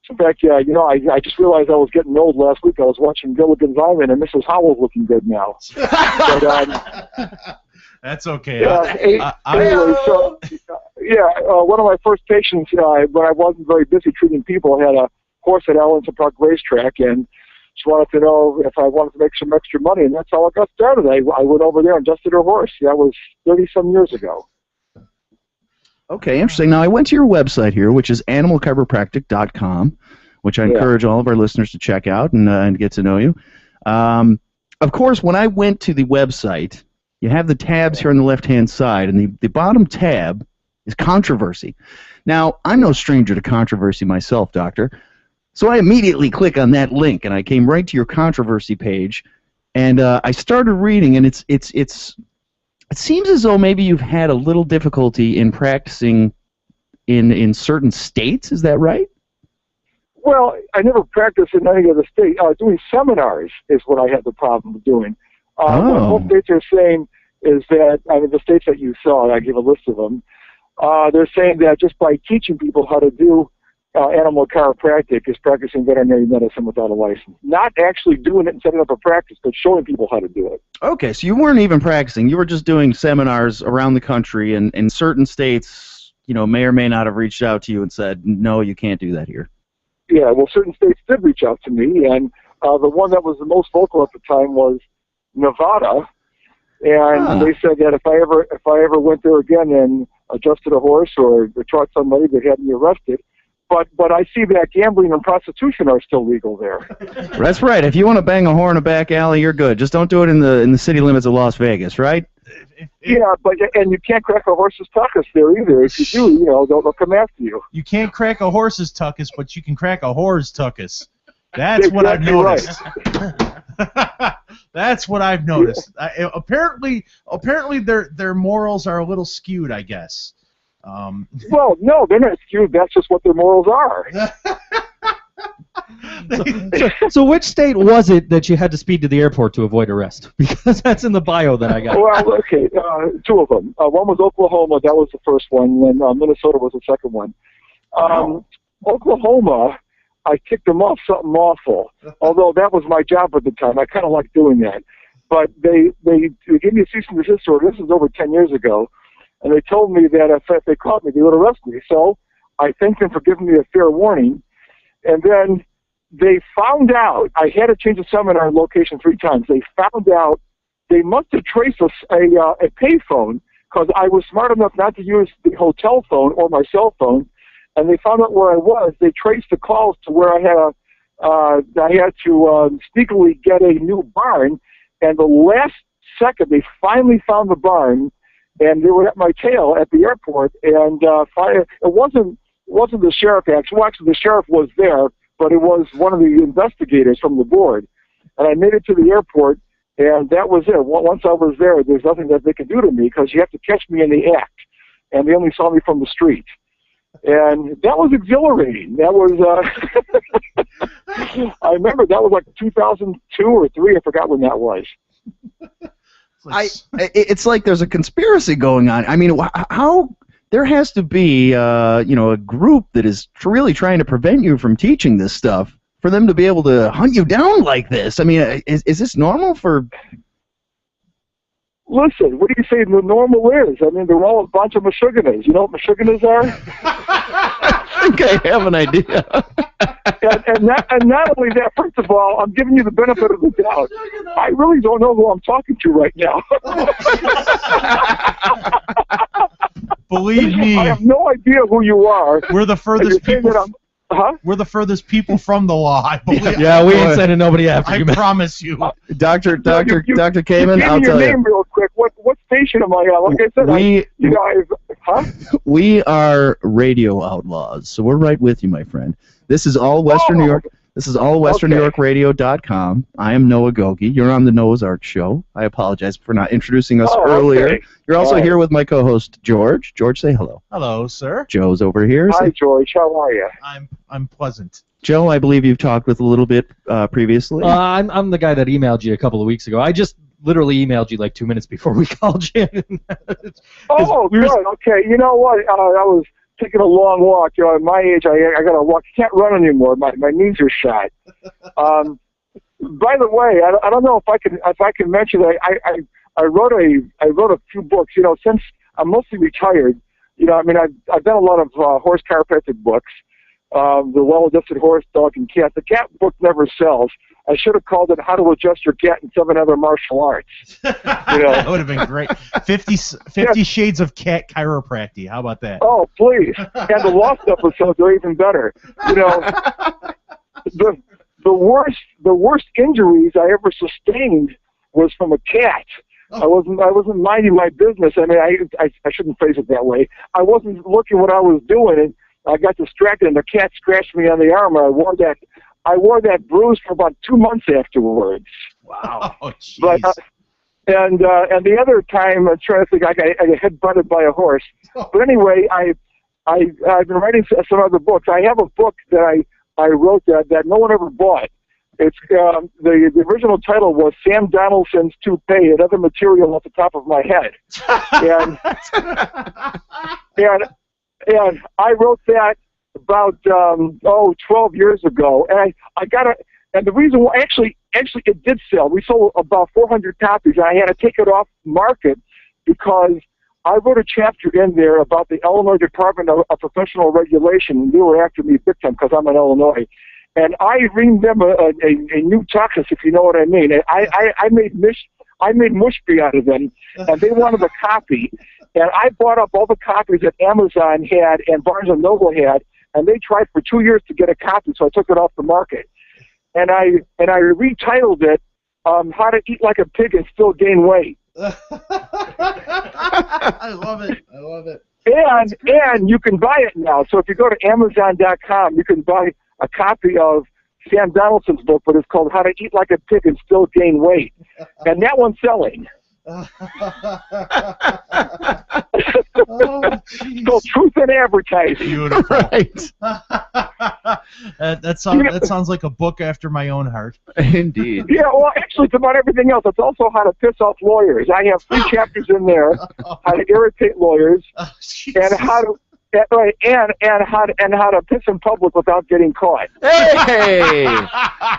In fact, I just realized I was getting old last week. I was watching Gilligan's Island, and Mrs. Howell's looking good now. But, That's okay. Anyway, so, one of my first patients, when I wasn't very busy treating people, had a horse at Arlington Park Racetrack, and she wanted to know if I wanted to make some extra money, and that's how I got started. I went over there and adjusted her horse. That was 30-some years ago. Okay, interesting. Now, I went to your website here, which is animalchiropractic.com, which I encourage all of our listeners to check out and get to know you. Of course, when I went to the website, you have the tabs here on the left-hand side, and the bottom tab is controversy. Now, I'm no stranger to controversy myself, Doctor, so I immediately click on that link, and I came right to your controversy page, and I started reading, and it seems as though maybe you've had a little difficulty in practicing in certain states. Is that right? Well, I never practiced in any of the states. Doing seminars is what I had the problem with doing. What most states are saying is that, the states that you saw, I gave a list of them, they're saying that just by teaching people how to do animal chiropractic is practicing veterinary medicine without a license. Not actually doing it and setting up a practice, but showing people how to do it. Okay, so you weren't even practicing. You were just doing seminars around the country, and in certain states, may or may not have reached out to you and said, no, you can't do that here. Yeah, well, certain states did reach out to me, and the one that was the most vocal at the time was Nevada, and they said that if I ever went there again and adjusted a horse or taught somebody, they'd have me arrested. But I see that gambling and prostitution are still legal there. That's right. If you want to bang a whore in a back alley, you're good. Just don't do it in the city limits of Las Vegas, right? Yeah, and you can't crack a horse's tuchus there either. If you do, they'll come after you. You can't crack a horse's tuchus, but you can crack a whore's tuchus. That's what I've noticed. Right. That's what I've noticed. Apparently, their morals are a little skewed, I guess. Well, no, they're not skewed. That's just what their morals are. So which state was it that you had to speed to the airport to avoid arrest? Because that's in the bio that I got. Well, okay, two of them. One was Oklahoma. That was the first one. And Minnesota was the second one. Oklahoma, I kicked them off something awful. Although that was my job at the time. I kind of liked doing that. But they gave me a cease and desist order. This was over 10 years ago. And they told me that if they caught me, they would arrest me. So I thanked them for giving me a fair warning. And then they found out, I had to change the seminar location 3 times. They found out they must have traced a pay phone because I was smart enough not to use the hotel phone or my cell phone. And they found out where I was. They traced the calls to where I had to sneakily get a new barn. And the last second, they finally found the barn. And they were at my tail at the airport, and it wasn't the sheriff actually. Well, actually, the sheriff was there, but it was one of the investigators from the board. And I made it to the airport, and that was it. Once I was there, there's nothing that they could do to me because you have to catch me in the act, and they only saw me from the street. And that was exhilarating. That was, I remember that was like 2002 or 3. I forgot when that was. It's like there's a conspiracy going on. I mean, how there has to be, a group that is really trying to prevent you from teaching this stuff for them to be able to hunt you down like this. I mean, is this normal for? Listen, what do you say the normal is? I mean, they're all a bunch of Meshuggahs. You know what Meshuggahs are? I think I have an idea. and not only that, first of all, I'm giving you the benefit of the doubt. I really don't know who I'm talking to right now. Believe me, I have no idea who you are. We're the furthest people. We're the furthest people from the law, I believe. Yeah, we ain't sending nobody after you. I promise you. Dr. Kamen, I'll tell you. Give me your name real quick. What station am I on? Like I said, we are radio outlaws, so we're right with you, my friend. This is all Western New York. This is all WesternNewYorkRadio.com. I am Noah Gogi. You're on the Noah's Ark Show. I apologize for not introducing us earlier. Okay. You're also here with my co-host George. George, say hello. Hello, sir. Joe's over here. Hi, George. How are you? I'm pleasant. Joe, I believe you've talked with a little bit previously. I'm the guy that emailed you a couple of weeks ago. I just literally emailed you like 2 minutes before we called you. Oh, good. Okay. You know what? I was taking a long walk. You know, at my age, I got to walk. I can't run anymore. My knees are shot. By the way, I don't know if I can mention that I wrote a few books. You know, since I'm mostly retired. You know, I mean, I've done a lot of horse chiropractic books. The Well-Adjusted Horse, Dog, and Cat. The cat book never sells. I should have called it How to Adjust Your Cat and 7 Other Martial Arts. You know? That would have been great. 50 Shades of Cat Chiropractic. How about that? Oh, please. And the Lost episodes are even better. You know, the worst injuries I ever sustained was from a cat. I wasn't minding my business. I mean, I shouldn't phrase it that way. I wasn't looking what I was doing, and I got distracted, and the cat scratched me on the arm. And I wore that bruise for about 2 months afterwards. Wow. Oh, jeez. But and the other time, I'm trying to think, I got head-butted by a horse. But anyway, I've been writing some other books. I have a book that I wrote that no one ever bought. It's the original title was Sam Donaldson's Toupee and Other Material Off the Top of My Head, and I wrote that about 12 years ago, and I got it. And the reason why actually it did sell. We sold about 400 copies, and I had to take it off market because I wrote a chapter in there about the Illinois Department of Professional Regulation, and they were after me big time because I'm in Illinois. And I reamed them a new tuchus, if you know what I mean. And I made mushby out of them, and they wanted a copy. And I bought up all the copies that Amazon had and Barnes & Noble had, and they tried for 2 years to get a copy, so I took it off the market. And I retitled it, How to Eat Like a Pig and Still Gain Weight. I love it. I love it. And you can buy it now. So if you go to Amazon.com, you can buy a copy of Sam Donaldson's book, but it's called How to Eat Like a Pig and Still Gain Weight. And that one's selling. It's called Truth in Advertising. Beautiful. Right. That sounds like a book after my own heart. Indeed. Yeah, well, actually, it's about everything else. It's also how to piss off lawyers. I have 3 chapters in there: how to irritate lawyers, and how to and how to piss in public without getting caught. Hey!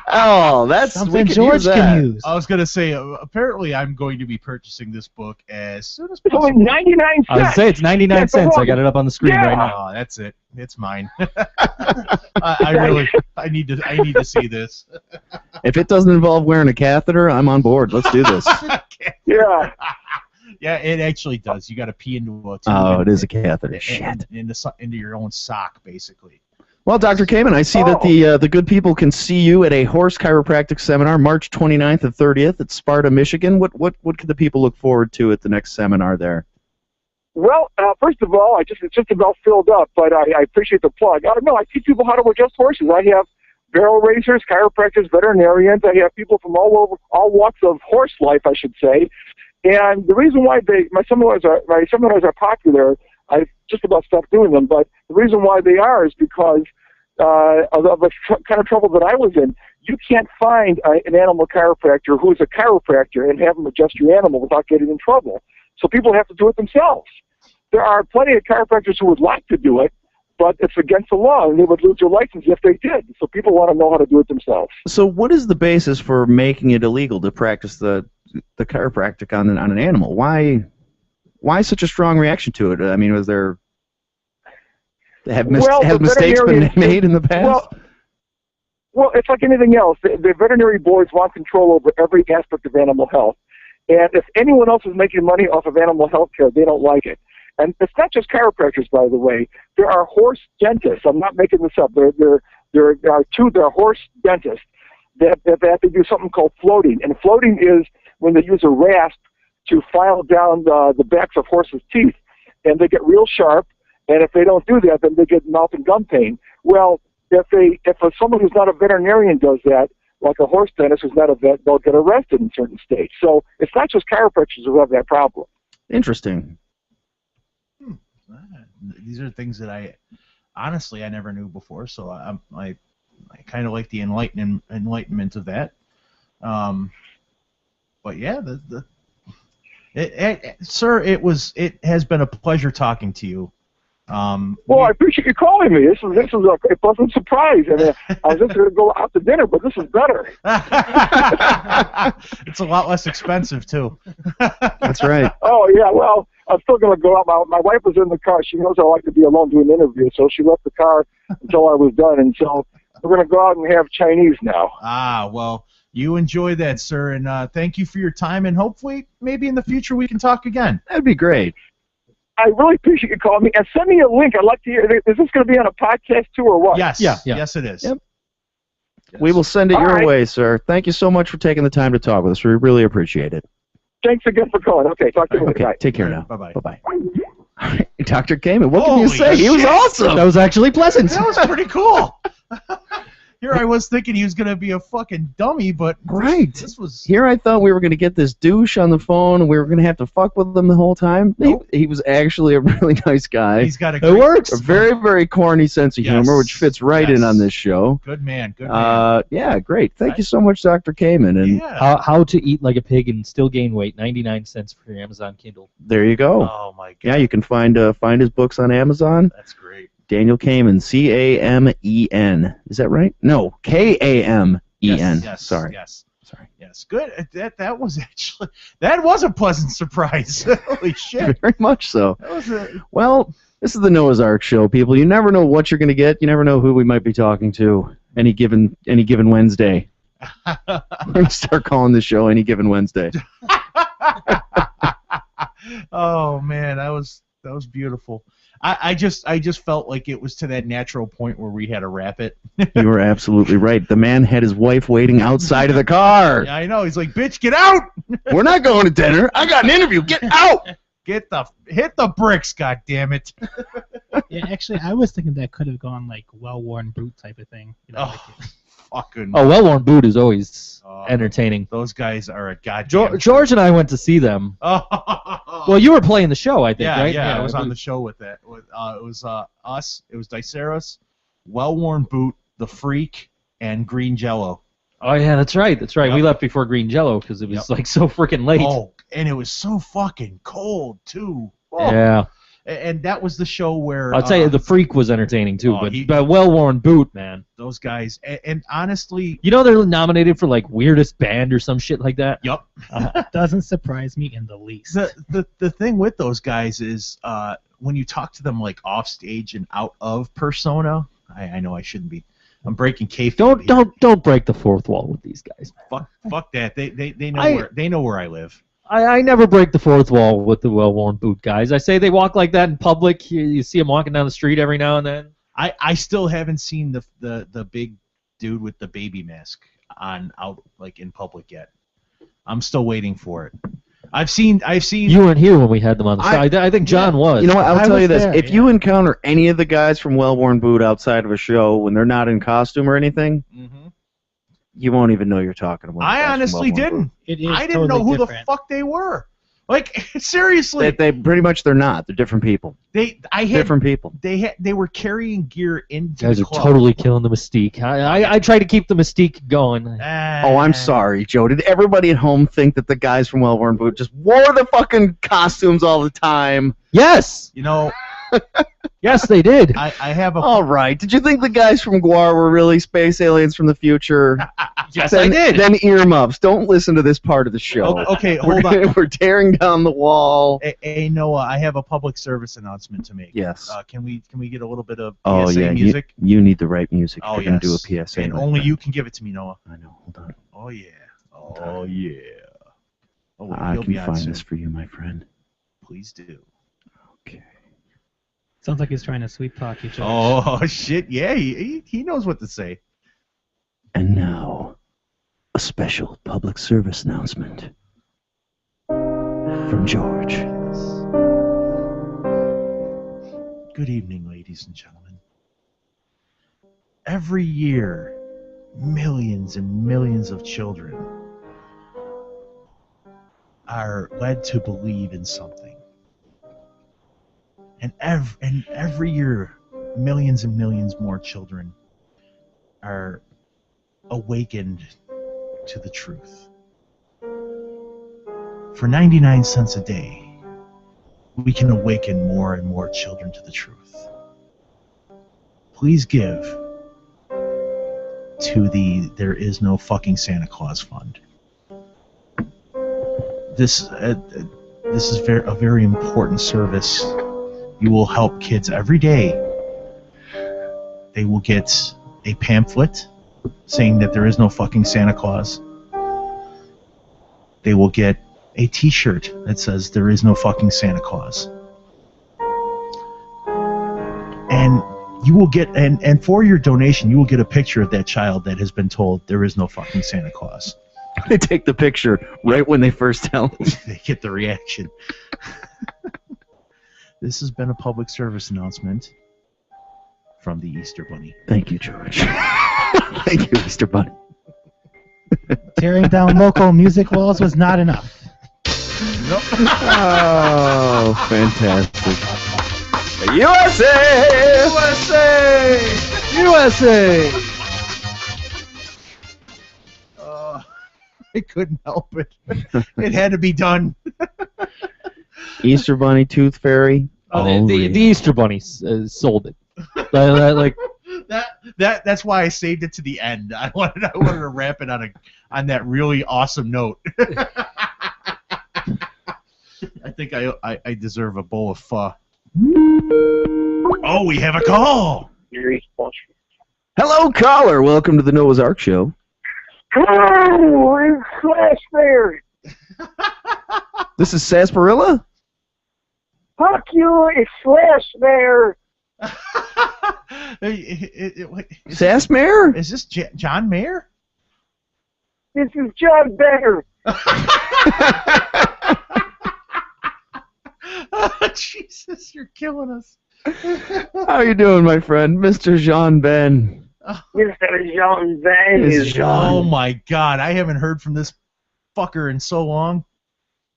Oh, that's something George can use. I was going to say, apparently I'm going to be purchasing this book as soon as possible. It's only 99 cents. I would say it's 99 cents. I got it up on the screen right now. Oh, that's it. It's mine. I need to see this. If it doesn't involve wearing a catheter, I'm on board. Let's do this. Yeah. Yeah, it actually does. You got to pee into a tube. Oh, it is a catheter. Shit. Into your own sock, basically. Well, Dr. Kamen, I see that the good people can see you at a horse chiropractic seminar March 29th and 30th at Sparta, Michigan. What can the people look forward to at the next seminar there? Well, first of all, it's just about filled up, but I appreciate the plug. No, I teach people how to adjust horses. I have barrel raisers, chiropractors, veterinarians. I have people from all walks of horse life, I should say. And the reason why my seminars are popular, I've just about stopped doing them, but the reason why they are is because of the kind of trouble that I was in. You can't find an animal chiropractor who's a chiropractor and have them adjust your animal without getting in trouble. So people have to do it themselves. There are plenty of chiropractors who would like to do it, but it's against the law, and they would lose their license if they did. So people want to know how to do it themselves. So what is the basis for making it illegal to practice the chiropractic on an animal? Why such a strong reaction to it? I mean, have mistakes been made in the past? Well, it's like anything else. The veterinary boards want control over every aspect of animal health. And if anyone else is making money off of animal health care, they don't like it. And it's not just chiropractors, by the way. There are horse dentists. I'm not making this up. There are horse dentists that have to do something called floating. And floating is when they use a rasp to file down the backs of horses' teeth. And they get real sharp. And if they don't do that, then they get mouth and gum pain. Well, if someone who's not a veterinarian does that, like a horse dentist who's not a vet, they'll get arrested in certain states. So it's not just chiropractors who have that problem. Interesting. These are things that I never knew before. So I kind of like the enlightenment of that. But yeah, sir, it has been a pleasure talking to you. Well, I appreciate you calling me. This is a pleasant surprise. I mean, I was just going to go out to dinner, but this is better. It's a lot less expensive too. That's right. Oh yeah, well, I'm still going to go out. My wife was in the car. She knows I like to be alone doing interviews, so she left the car until I was done, and so we're going to go out and have Chinese now. Ah, well, you enjoy that, sir, and thank you for your time, and hopefully, maybe in the future we can talk again. That'd be great. I really appreciate you calling me, and send me a link. I'd like to hear. Is this going to be on a podcast too, or what? Yes. Yeah. Yes, it is. Yep. We will send it All your right. way, sir. Thank you so much for taking the time to talk with us. We really appreciate it. Thanks again for calling. Okay, talk to you later. Okay, Bye. take care now. Bye-bye. Bye-bye. Dr. Kamen, what can you Holy say? He was shit. awesome. That was actually pleasant. That was pretty cool. Here I was thinking he was going to be a fucking dummy, but Right. this was... Here I thought we were going to get this douche on the phone and we were going to have to fuck with him the whole time. Nope. He was actually a really nice guy. He's got a It great... works. A very, very corny sense of Yes. humor, which fits right in Yes. on this show. Good man, good man. Yeah, great. Thank you so much, Dr. Kamen. And Yeah. How to Eat Like a Pig and Still Gain Weight, 99 cents for your Amazon Kindle. there you go. Oh, my God. Yeah, you can find his books on Amazon. That's great. Daniel Kamen, C-A-M-E-N. Is that right? No, K-A-M-E-N. Yes. Sorry. Yes. Sorry. Yes. Good. That was actually... That was a pleasant surprise. Holy shit. Very much so. That was a... Well, this is the Noah's Ark show, people. You never know what you're going to get. You never know who we might be talking to any given Wednesday. We're going to start calling this show Any Given Wednesday. Oh, man. That was beautiful. I just felt like it was to that natural point where we had to wrap it. You were absolutely right. The man had his wife waiting outside of the car. Yeah, I know. He's like, bitch, get out! We're not going to dinner. I got an interview. Get out! Hit the bricks, goddammit. Yeah, actually, I was thinking that could have gone like well-worn boot type of thing. You know, Fucking. Oh, well-worn boot is always entertaining. Those guys are a goddamn. George and I went to see them. Oh. Well, you were playing the show, I think, Yeah, right? yeah, I was on the show with that. It was us. It was Diceros, Well-Worn Boot, The Freak, and Green Jello. Oh yeah, that's right. That's right. Yep. We left before Green Jello because it was Yep. like so freaking late. Oh, and it was so fucking cold too. Oh. Yeah. And that was the show where I'll tell you, the Freak was entertaining too, Oh, but well-worn boot, man. those guys, and honestly, You know they're nominated for like weirdest band or some shit like that. Yup. doesn't surprise me in the least. The thing with those guys is when you talk to them like off stage and out of persona. I know I shouldn't be. I'm breaking kayfabe. Don't break the fourth wall with these guys. Fuck that. They know where I live. I never break the fourth wall with the well-worn boot guys. I say they walk like that in public. You see them walking down the street every now and then. I still haven't seen the big dude with the baby mask out like in public yet. I'm still waiting for it. I've seen. You weren't here when we had them on the show. I think John was. You know what? I'll tell you this. there, If you encounter any of the guys from Well-Worn Boot outside of a show when they're not in costume or anything, you won't even know you're talking about. I honestly didn't. I didn't know who the fuck they were. Like seriously. They pretty much they're not. They're different people. Different people. They were carrying gear into guys the are club. totally killing the mystique. I try to keep the mystique going. Oh, I'm sorry, Joe. Did everybody at home think that the guys from Well-Worn Boot just wore the fucking costumes all the time? Yes. You know. Yes, they did. I have a. All right. Did you think the guys from Guar were really space aliens from the future? Yes, I did. Then earmuffs. Don't listen to this part of the show. Okay, hold on. We're tearing down the wall. Hey, Noah, I have a public service announcement to make. Yes. Can we get a little bit of Oh PSA yeah, music? you need the right music. Oh, If you're yes. gonna do a PSA. And my only friend. you can give it to me, Noah. I know. Hold on. Oh yeah. Oh yeah. Oh, wait, I he'll can be on find soon. this for you, my friend. Please do. Sounds like he's trying to sweet talk you. George. Oh shit! Yeah, he knows what to say. And now, a special public service announcement from George. Good evening, ladies and gentlemen. Every year, millions and millions of children are led to believe in something. And every year, millions and millions more children are awakened to the truth. For 99 cents a day, we can awaken more and more children to the truth. Please give to the There Is No Fucking Santa Claus Fund. This is a very important service. You will help kids every day. They will get a pamphlet saying that there is no fucking Santa Claus. They will get a t-shirt that says there is no fucking Santa Claus. And you will get, and for your donation, you will get a picture of that child that has been told there is no fucking Santa Claus. They take the picture right when they first tell them. They get the reaction. This has been a public service announcement from the Easter Bunny. Thank you, George. Thank you, Easter Bunny. Tearing down local music walls was not enough. Nope. Oh, fantastic. USA! USA! I couldn't help it. It had to be done. Easter Bunny, Tooth Fairy. The Easter Bunny sold it. That's why I saved it to the end. I wanted to wrap it on that really awesome note. I think I deserve a bowl of pho. Oh, we have a call. Hello, caller. Welcome to the Noah's Ark Show. Hello, it's Slash Bear. This is Sarsaparilla? Fuck you, it's Slash Bear. Sass Mayer? Is this John Mayer? This is John Bear. Oh, Jesus, you're killing us. How you doing, my friend? Mr. Jean Ben. Mr. Jean Ben is Oh, my God. I haven't heard from this fucker in so long.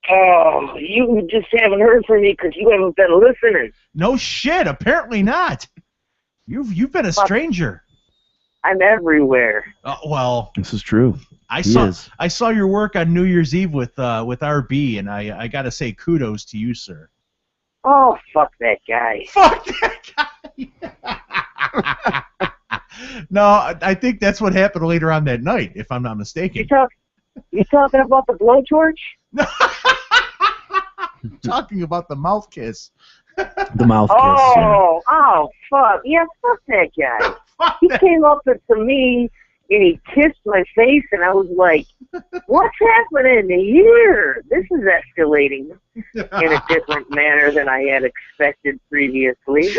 Oh, you just haven't heard from me because you haven't been listening. No shit. Apparently not. You've been a stranger. I'm everywhere. Well, this is true. I saw your work on New Year's Eve with RB, and I got to say kudos to you, sir. Oh, fuck that guy. Fuck that guy. No, I think that's what happened later on that night, if I'm not mistaken. You talking about the blowtorch? Talking about the mouth kiss. The mouth kiss. Oh, fuck. Yeah, fuck that guy. He came up to me and he kissed my face, and I was like, what's happening here? This is escalating in a different manner than I had expected previously.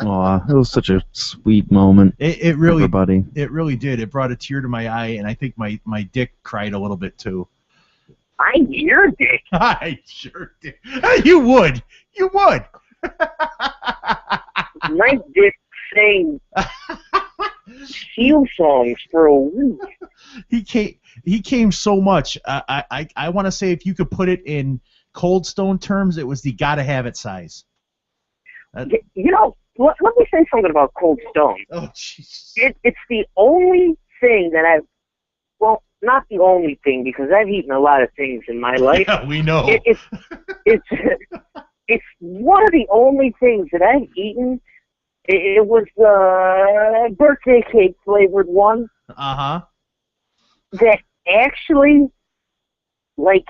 Aw, it was such a sweet moment. It really, everybody. It really did. It brought a tear to my eye, and I think my dick cried a little bit too. Your dick. I sure did. You would. You would. My dick sang seal songs for a week. He came so much. I want to say if you could put it in Cold Stone terms, it was the gotta have it size. You know, let me say something about Cold Stone. Oh, jeez. It's the only thing that well, not the only thing, because I've eaten a lot of things in my life. Yeah, we know. It's one of the only things that I've eaten. It was the birthday cake flavored one. Uh-huh. That actually, like,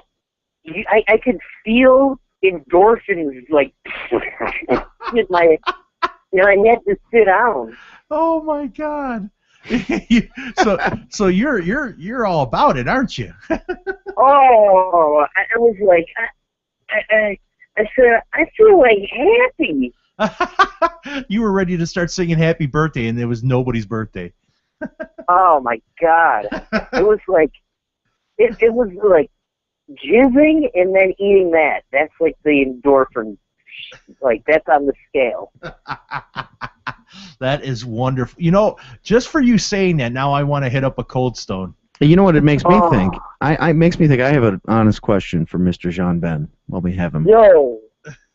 I could feel endorphins, like, with my, I had to sit down. Oh my God. So you're all about it, aren't you? Oh, I was like, I said, I feel like happy. You were ready to start singing Happy Birthday, and it was nobody's birthday. Oh my God! It was like, it was like jizzing and then eating that. That's like the endorphin. Like, that's on the scale. That is wonderful. You know, just for you saying that, now I want to hit up a Cold Stone. You know what it makes me think? It makes me think I have an honest question for Mr. Jean Ben while we have him. Yo,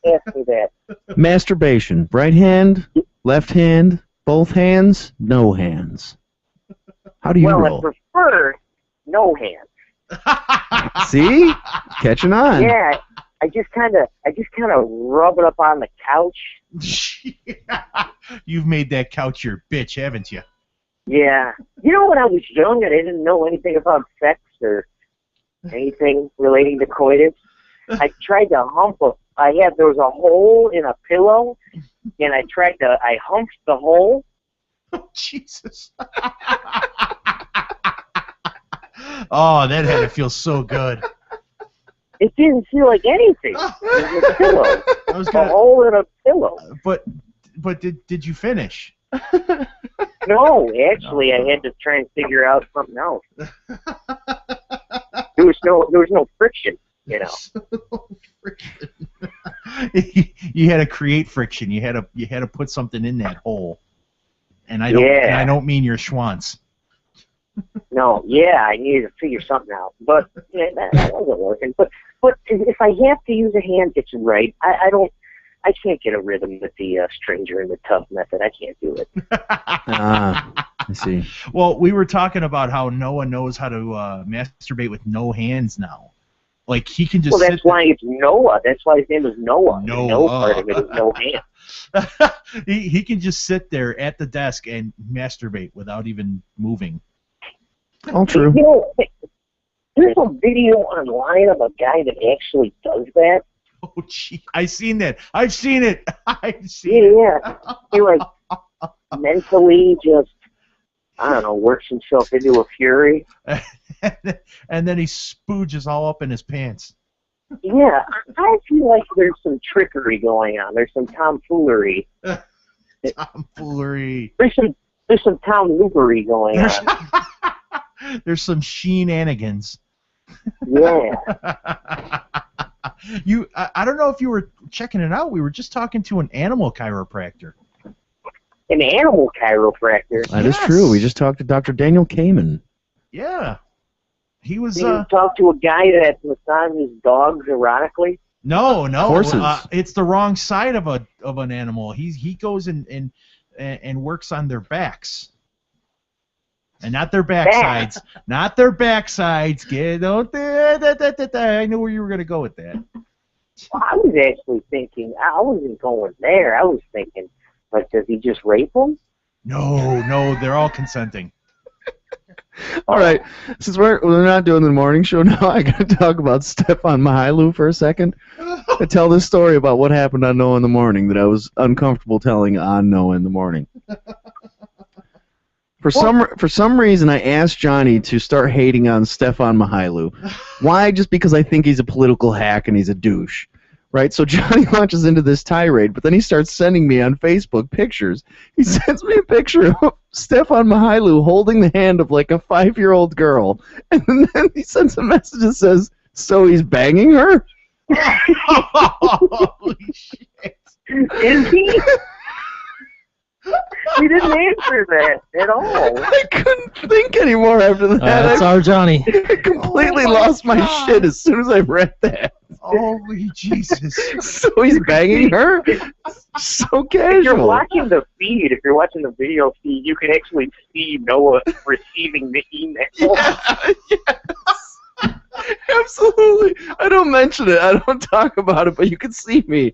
ask me that. Masturbation. Right hand, left hand, Both hands, no hands. How do you Well, roll? I prefer no hands. See? Catching on. Yeah, I just kind of rub it up on the couch. You've made that couch your bitch, haven't you? Yeah. You know, when I was young and I didn't know anything about sex or anything relating to coitus, I tried to hump there was a hole in a pillow, and I humped the hole. Oh, Jesus. Oh, that had to feel so good. It didn't feel like anything. It was a pillow. A hole in a pillow. But did you finish? No, actually, I had to try and figure out something else. There was no friction, you know. You had to create friction. You had to put something in that hole. And I don't mean your schwanz. No, yeah, I needed to figure something out, but that wasn't working. But if I have to use a hand, it's right. I can't get a rhythm with the stranger in the tub method. I can't do it. I see. Well, we were talking about how Noah knows how to masturbate with no hands now. Like, he can just Well, that's why it's Noah. That's why his name is Noah. Noah. No part of it is no hands. he can just sit there at the desk and masturbate without even moving. All true. You know, there's a video online of a guy that actually does that. Oh, gee. I've seen that. I've seen it. Yeah. He, like, mentally just, I don't know, works himself into a fury. And then he spooges all up in his pants. Yeah, I feel like there's some trickery going on. There's some tomfoolery. Tomfoolery. There's some tomfoolery going on. There's some shenanigans. Yeah. I don't know if you were checking it out. We were just talking to an animal chiropractor. An animal chiropractor? That is true. We just talked to Dr. Daniel Kamen. Yeah. He was. You talk to a guy that massages dogs erotically? No. Horses. It's the wrong side of an animal. He goes and works on their backs. And not their backsides. Not their backsides. I knew where you were going to go with that. Well, I was actually thinking, I wasn't going there. I was thinking, like, does he just rape them? No, they're all consenting. All right, since we're not doing the morning show now, I got to talk about Stefan Mihailu for a second. I tell this story about what happened on Noah in the Morning that I was uncomfortable telling on Noah in the Morning. For some reason, I asked Johnny to start hating on Stefan Mihailu. Why? Just because I think he's a political hack and he's a douche. Right? So Johnny launches into this tirade, but then he starts sending me on Facebook pictures. He sends me a picture of Stefan Mihailu holding the hand of like a 5-year-old girl, and then he sends a message that says, "So he's banging her?" Holy shit! Is he? He didn't answer that at all. I couldn't think anymore after that. That's our Johnny. I completely lost my shit as soon as I read that. Holy Jesus. So he's banging her? So casual. If you're watching the feed, if you're watching the video feed, you can actually see Noah receiving the email. Yes. Absolutely. I don't mention it. I don't talk about it, but you can see me.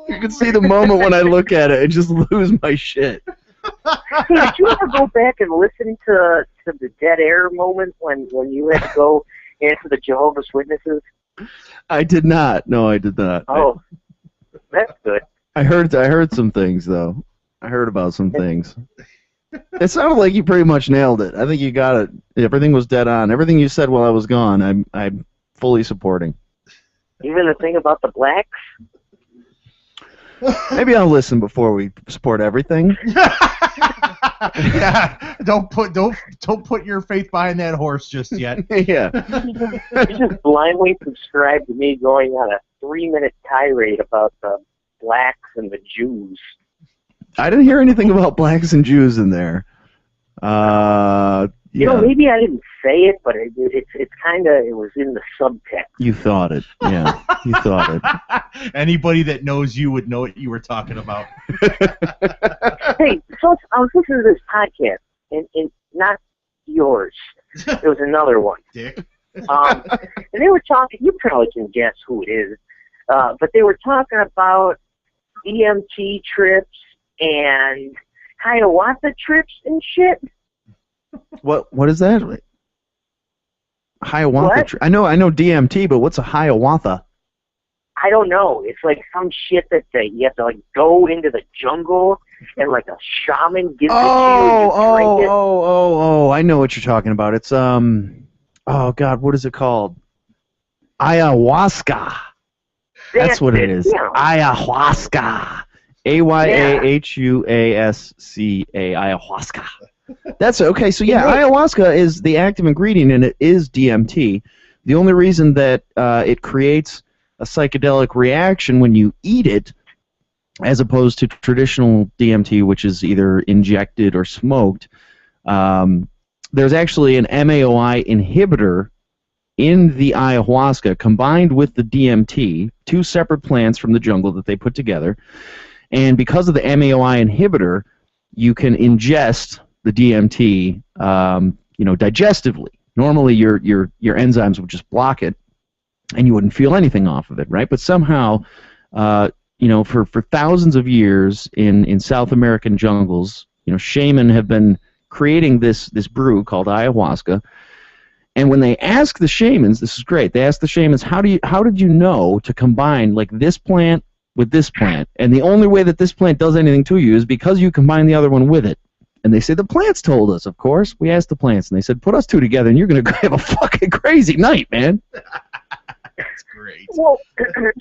You can see the moment when I look at it and just lose my shit. Hey, did you ever go back and listen to the dead air moment when you had to go answer the Jehovah's Witnesses? I did not. No, I did not. Oh, that's good. I heard some things though. I heard about some things. It sounded like you pretty much nailed it. I think you got it. Everything was dead on. Everything you said while I was gone, I'm fully supporting. Even the thing about the blacks? Maybe I'll listen before we support everything. Yeah, don't put your faith behind that horse just yet. Yeah. You just blindly subscribed to me going on a 3-minute tirade about the blacks and the Jews. I didn't hear anything about blacks and Jews in there. You know, maybe I didn't say it, but it's kind of, it was in the subtext. You thought it. Yeah, you thought it. Anybody that knows you would know what you were talking about. Hey, so I was listening to this podcast, and not yours. There was another one. Dick. And they were talking, you probably can guess who it is, but they were talking about DMT trips and Hiawatha trips and shit. What is that? Hiawatha. What? I know DMT, but what's a Hiawatha? I don't know. It's like some shit that you have to like go into the jungle and like a shaman gives it to you. And you drink it. Oh! I know what you're talking about. It's oh God, what is it called? Ayahuasca. That's what it is. Yeah. Ayahuasca. Ayahuasca. Ayahuasca. That's okay. So yeah, ayahuasca is the active ingredient, and it is DMT. The only reason that it creates a psychedelic reaction when you eat it, as opposed to traditional DMT, which is either injected or smoked, there's actually an MAOI inhibitor in the ayahuasca combined with the DMT, two separate plants from the jungle that they put together. And because of the MAOI inhibitor, you can ingest the DMT, digestively. Normally, your enzymes would just block it, and you wouldn't feel anything off of it, right? But somehow, for thousands of years in South American jungles, shaman have been creating this brew called ayahuasca. And when they ask the shamans, this is great. They ask the shamans, how did you know to combine like this plant with this plant? And the only way that this plant does anything to you is because you combine the other one with it. And they say, the plants told us, of course. We asked the plants, and they said, put us two together, and you're going to have a fucking crazy night, man. That's great. Well,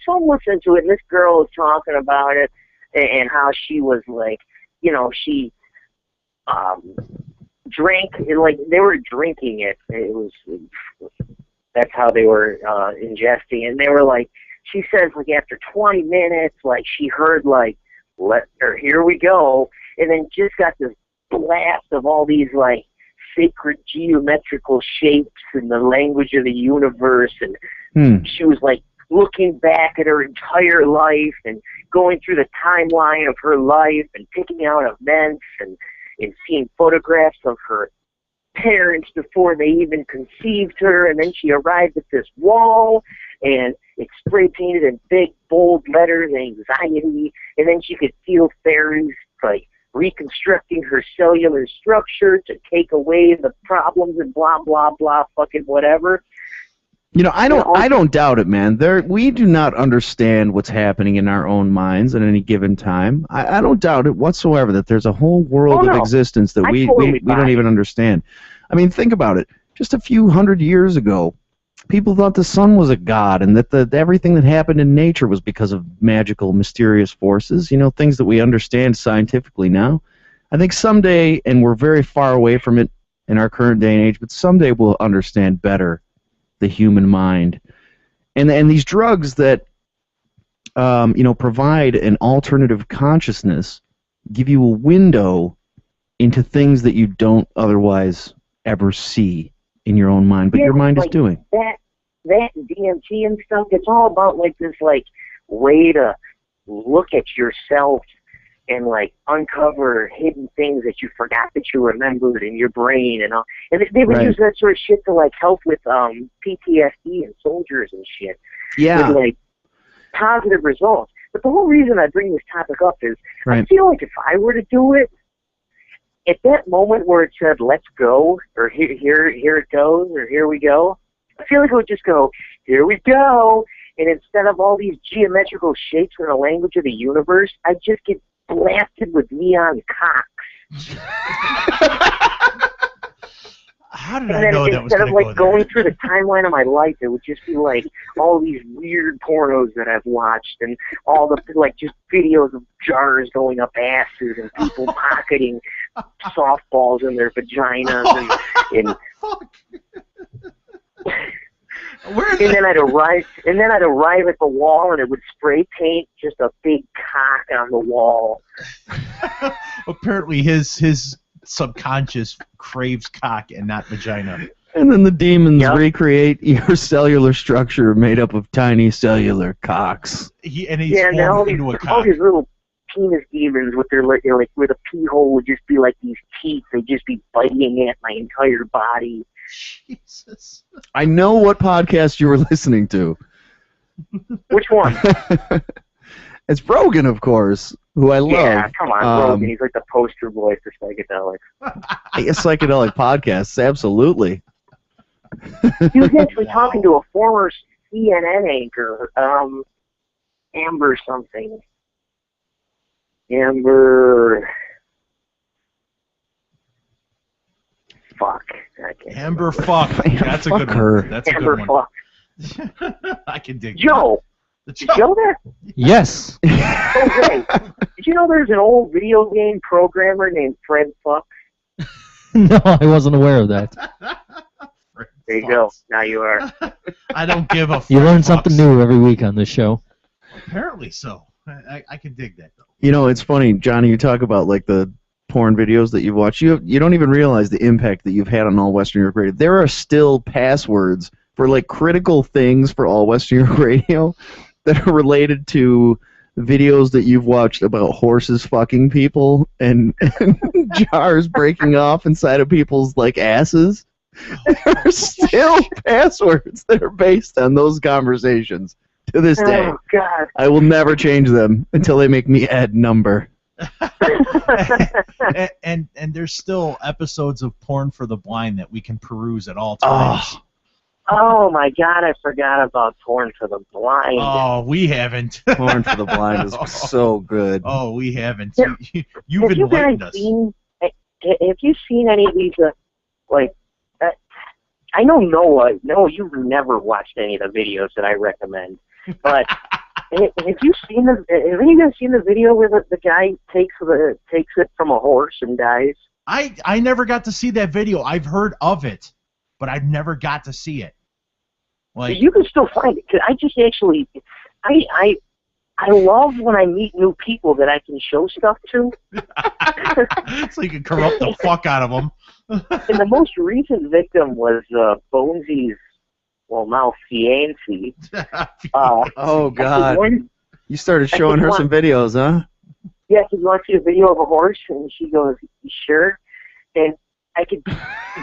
so I'm listening to it, and this girl was talking about it, and how she was like, she drank, like they were drinking it. That's how they were ingesting it. And they were like, she says, like after 20 minutes, like she heard like, here we go, and then just got this blast of all these like sacred geometrical shapes in the language of the universe, and she was like looking back at her entire life and going through the timeline of her life and picking out events and seeing photographs of her parents before they even conceived her, and then she arrived at this wall and it's spray painted in big bold letters, anxiety, and then she could feel fairies like reconstructing her cellular structure to take away the problems and blah blah blah fucking whatever. I don't doubt it, man. We do not understand what's happening in our own minds at any given time. I don't doubt it whatsoever that there's a whole world of existence that we don't even understand. I mean, think about it. Just a few hundred years ago, people thought the sun was a god, and that everything that happened in nature was because of magical, mysterious forces. Things that we understand scientifically now. I think someday, and we're very far away from it in our current day and age, but someday we'll understand better the human mind, and these drugs that provide an alternative consciousness give you a window into things that you don't otherwise ever see in your own mind, but your mind is doing. That DMT and stuff, it's all about like this like way to look at yourself and like uncover hidden things that you forgot that you remembered in your brain and all. And they would use that sort of shit to like help with PTSD and soldiers and shit. Yeah. With like positive results. But the whole reason I bring this topic up is I feel like if I were to do it, at that moment where it said "let's go" or here it goes or here we go, I feel like it would just go "here we go," and instead of all these geometrical shapes in the language of the universe, I just get blasted with neon cocks. How did I know that was instead of like go going through the timeline of my life, it would just be like all these weird pornos that I've watched and all the like just videos of jars going up asses and people pocketing softballs in their vaginas and and then I'd arrive at the wall and it would spray paint just a big cock on the wall. Apparently his subconscious craves cock and not vagina. And then the demons recreate your cellular structure made up of tiny cellular cocks. And he's Yeah, now all formed these, into a all cock. these little penis demons with their like where the pee hole would just be like these teeth. They'd just be biting at my entire body. Jesus. I know what podcast you were listening to. Which one? It's Rogan, of course, who I love. Yeah, come on, Rogan. He's like the poster boy for psychedelics. A psychedelic podcasts, absolutely. He was actually talking to a former CNN anchor, Amber something. Amber. Fuck. I can't Amber fuck. That's a Fuck good her. one. That's a Amber good one. fuck. I can dig Joe. Is Joe there? Yes. Okay. Did you know there's an old video game programmer named Fred Fuck? No, I wasn't aware of that. There you go. Now you are. I don't give a fuck. You learn something new every week on this show. Apparently so. I can dig that, though. You know, it's funny, Johnny, you talk about like the porn videos that you've watched. You don't even realize the impact that you've had on All Western York Radio. There are still passwords for like critical things for All Western York Radio that are related to videos that you've watched about horses fucking people and jars breaking off inside of people's like asses. There are still passwords that are based on those conversations to this day. Oh, God. I will never change them until they make me add number. and there's still episodes of Porn for the Blind that we can peruse at all times. Oh, my God. I forgot about Porn for the Blind. Oh, we haven't. Porn for the Blind is so good. Oh, we haven't. Yeah. You've Have you guys enlightened us. have you seen any of these, I know Noah, you've never watched any of the videos that I recommend, but have you guys seen the video where the guy takes it from a horse and dies? I never got to see that video. I've heard of it, but I've never got to see it. Like, you can still find it, because I just actually, I love when I meet new people that I can show stuff to. so you can corrupt the fuck out of them. And the most recent victim was Bonesy's, well, now fiancé. Oh, God. You started showing her some videos, huh? Yeah, she wants to see a video of a horse, and she goes, "You sure?" And I could,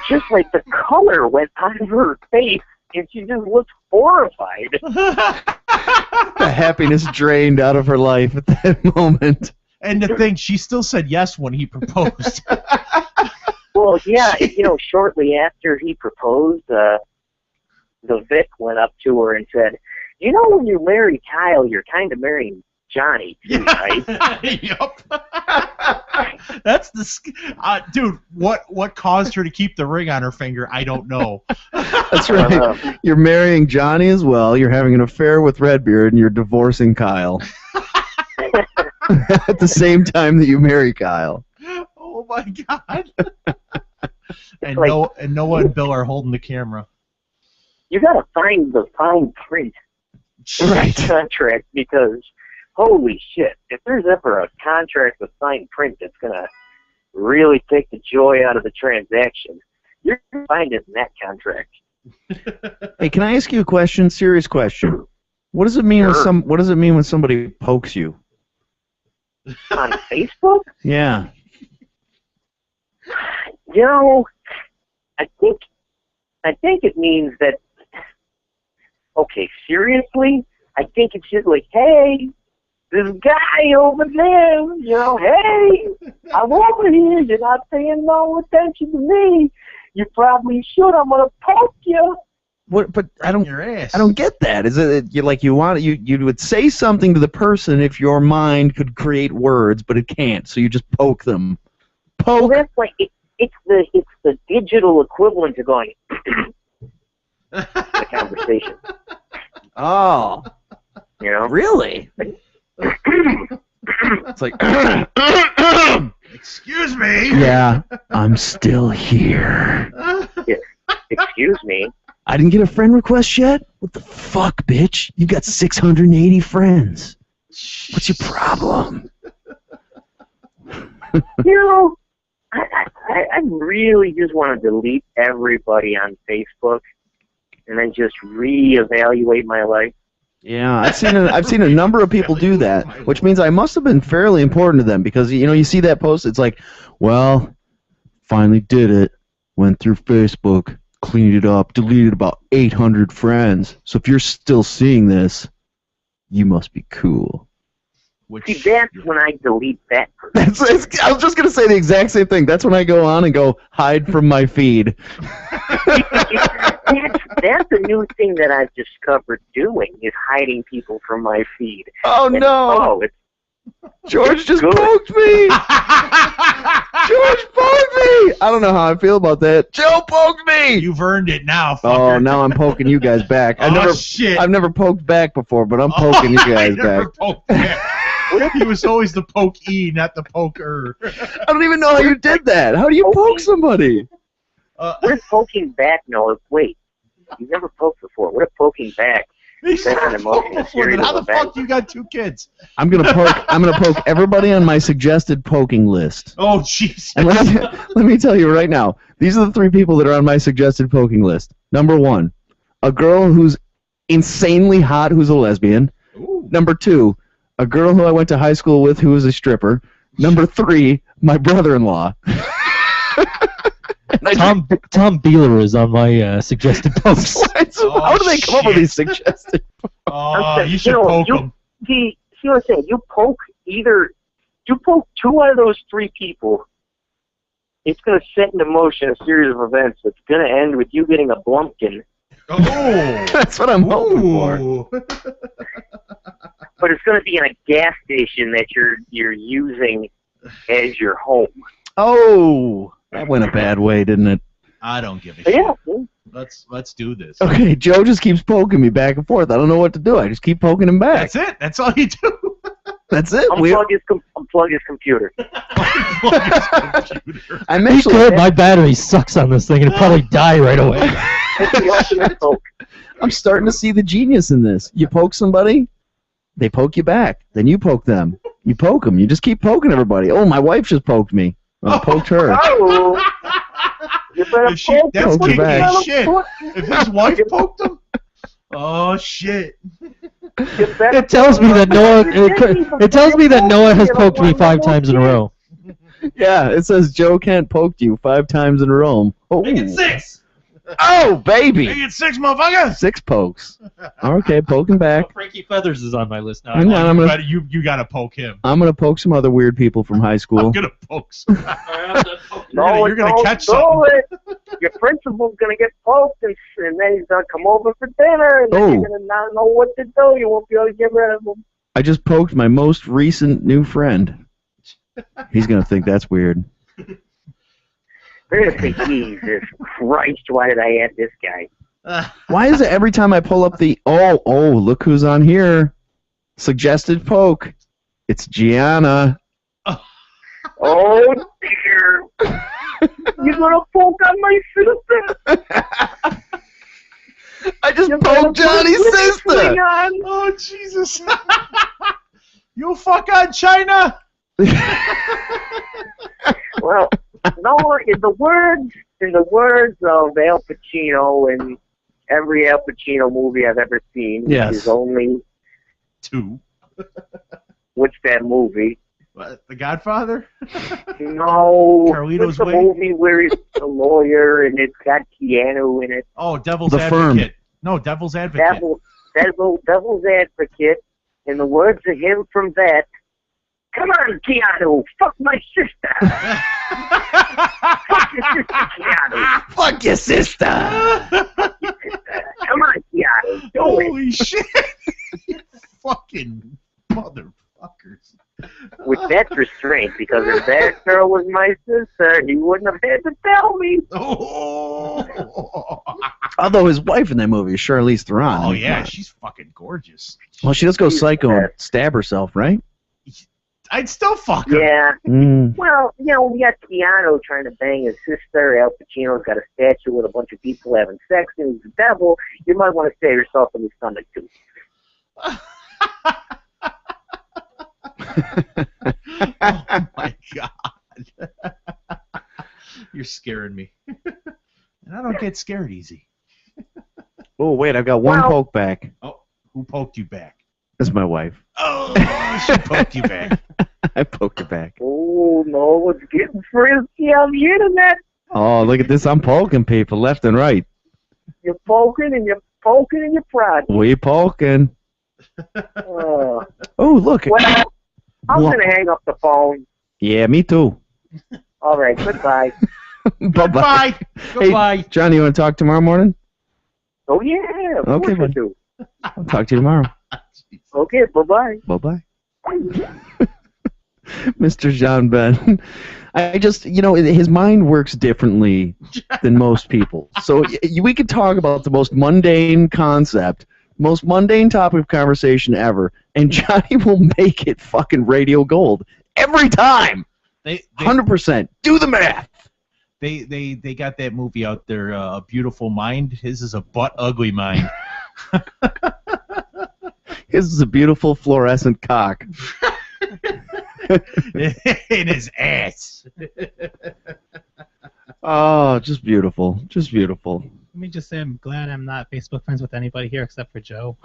just like the color went out of her face, and she just looked horrified. The happiness drained out of her life at that moment. And the thing, she still said yes when he proposed. Well, yeah, shortly after he proposed, the Vic went up to her and said, "You know, when you marry Kyle, you're kind of marrying Johnny, too, right?" Yup. That's the dude. What caused her to keep the ring on her finger? I don't know. That's right. You're marrying Johnny as well. You're having an affair with Redbeard, and you're divorcing Kyle at the same time that you marry Kyle. Oh my God. And Noah and Bill are holding the camera. You gotta find the fine print in that contract, because holy shit, if there's ever a contract with fine print that's gonna really take the joy out of the transaction, you're gonna find it in that contract. Hey, can I ask you a question? Serious question. What does it mean what does it mean when somebody pokes you? On Facebook? Yeah. I think it means that, okay, seriously, I think it's just like, hey, this guy over there, hey, I'm over here, you're not paying no attention to me. You probably should, I'm gonna poke you. What? But I don't get that. Is it you would say something to the person if your mind could create words, but it can't, so you just poke them. Poke. Well, that's like it's the digital equivalent to going the conversation. Oh. Really? It's like excuse me. Yeah, I'm still here. Yeah. Excuse me. I didn't get a friend request yet? What the fuck, bitch? You got 680 friends. What's your problem? I really just want to delete everybody on Facebook and then just reevaluate my life. Yeah, I've seen a number of people do that, which means I must have been fairly important to them because you see that post, it's like, well, finally did it, went through Facebook, cleaned it up, deleted about 800 friends. So if you're still seeing this, you must be cool. See, that's when I delete that person. I was just gonna say the exact same thing. That's when I go on and go hide from my feed. That's a new thing that I've discovered doing is hiding people from my feed. Oh no! George just poked me. George poked me. I don't know how I feel about that. Joe poked me. You've earned it now, fucker. Oh, now I'm poking you guys back. Shit. I've never poked back before, but I'm poking you guys back. He was always the pokee, not the poker. I don't even know how you did that. How do you poke somebody? What if poking back? No, wait. You've never poked before. What if poking back? That's an emotional series How of the events. fuck you got 2 kids? I'm gonna poke everybody on my suggested poking list. Oh, jeez. And let me tell you right now, these are the 3 people that are on my suggested poking list. Number 1, a girl who's insanely hot who's a lesbian. Ooh. Number 2, a girl who I went to high school with who was a stripper. Number 3, my brother-in-law. Tom Beeler is on my suggested posts. How do they come up with these suggested posts? Oh, you should poke them. See what I'm saying? You poke 2 out of those 3 people. It's going to set into motion a series of events that's going to end with you getting a blumpkin. Oh, that's what I'm hoping for. But it's going to be in a gas station that you're using as your home. Oh, that went a bad way, didn't it? I don't give a shit. Yeah. Let's do this. Okay, Joe just keeps poking me back and forth. I don't know what to do. I just keep poking him back. That's it. That's all you do. That's it. Unplug his computer. I'm Be actually good, my battery sucks on this thing and it'll probably die right away. It's the ultimate poke. I'm starting to see the genius in this. You poke somebody, they poke you back. Then you poke them. You poke them. You just keep poking everybody. Oh, my wife just poked me. I poked her. Oh. You better That's kinky back. as shit. If his wife poked him, oh shit. It tells me that Noah has poked me 5 times in a row. Yeah, it says Joe Kent poked you 5 times in a row. Oh, Make it 6. Oh, baby. Make it 6, motherfucker. 6 pokes. Okay, poking back. Frankie Feathers is on my list now. Hang on, You gotta poke him. I'm gonna poke some other weird people from high school. I'm gonna poke some. You're gonna catch something. Your principal's gonna get poked, and then he's gonna come over for dinner, and then you're gonna not know what to do. You won't be able to get rid of him. I just poked my most recent new friend. He's gonna think that's weird. They're gonna think, Jesus Christ, why did I add this guy? Why is it every time I pull up the look who's on here? Suggested poke. It's Gianna. Oh dear. You're gonna poke on my sister. I just poked Johnny's sister. Oh Jesus. You fuck on China. Well, no, in the words of Al Pacino in every Al Pacino movie I've ever seen, Yes. which is only 2. What's that movie? What, The Godfather? No, Carlito's it's the Way? movie where he's a lawyer and it's got Keanu in it. Oh, Devil's The Firm. Advocate. No, Devil's Advocate. Devil's Advocate. In the words of him from that, come on, Keanu, fuck my sister. Fuck your sister, Keanu. Fuck your sister. Come on, Keanu, do it. Holy shit. You fucking motherfuckers. With that restraint, because if that girl was my sister, he wouldn't have had to tell me. Oh. Although his wife in that movie is Charlize Theron. Oh yeah, she's fucking gorgeous. Well, she does go psycho and stab herself, right? I'd still fuck her. Yeah. Mm. Well, you know, we got Keanu trying to bang his sister. Al Pacino's got a statue with a bunch of people having sex, and he's the devil. You might want to save yourself in the stomach, too. Oh my god. You're scaring me. And I don't get scared easy. Oh, wait, I've got one poke back. Oh, who poked you back? That's my wife. Oh, she poked you back. I poked her back. Oh, no, it's getting frisky on the internet. Oh, look at this. I'm poking people left and right. You're poking and you're poking and you're prodding. We poking. Oh, look. Well, I'm going to hang up the phone. Yeah, me too. All right, goodbye. Bye-bye. Goodbye. Hey, Johnny, you want to talk tomorrow morning? Oh, yeah, of Okay, course I buddy. do. I'll talk to you tomorrow. Okay, bye-bye. Bye-bye. Mr. Jean Ben. I just, his mind works differently than most people. So we could talk about the most mundane concept, most mundane topic of conversation ever, and Johnny will make it fucking radio gold every time. 100%. Do the math. They got that movie out there, A Beautiful Mind. His is a butt ugly mind. His is a beautiful fluorescent cock. In his ass. Oh, just beautiful. Just beautiful. Let me just say I'm glad I'm not Facebook friends with anybody here except for Joe.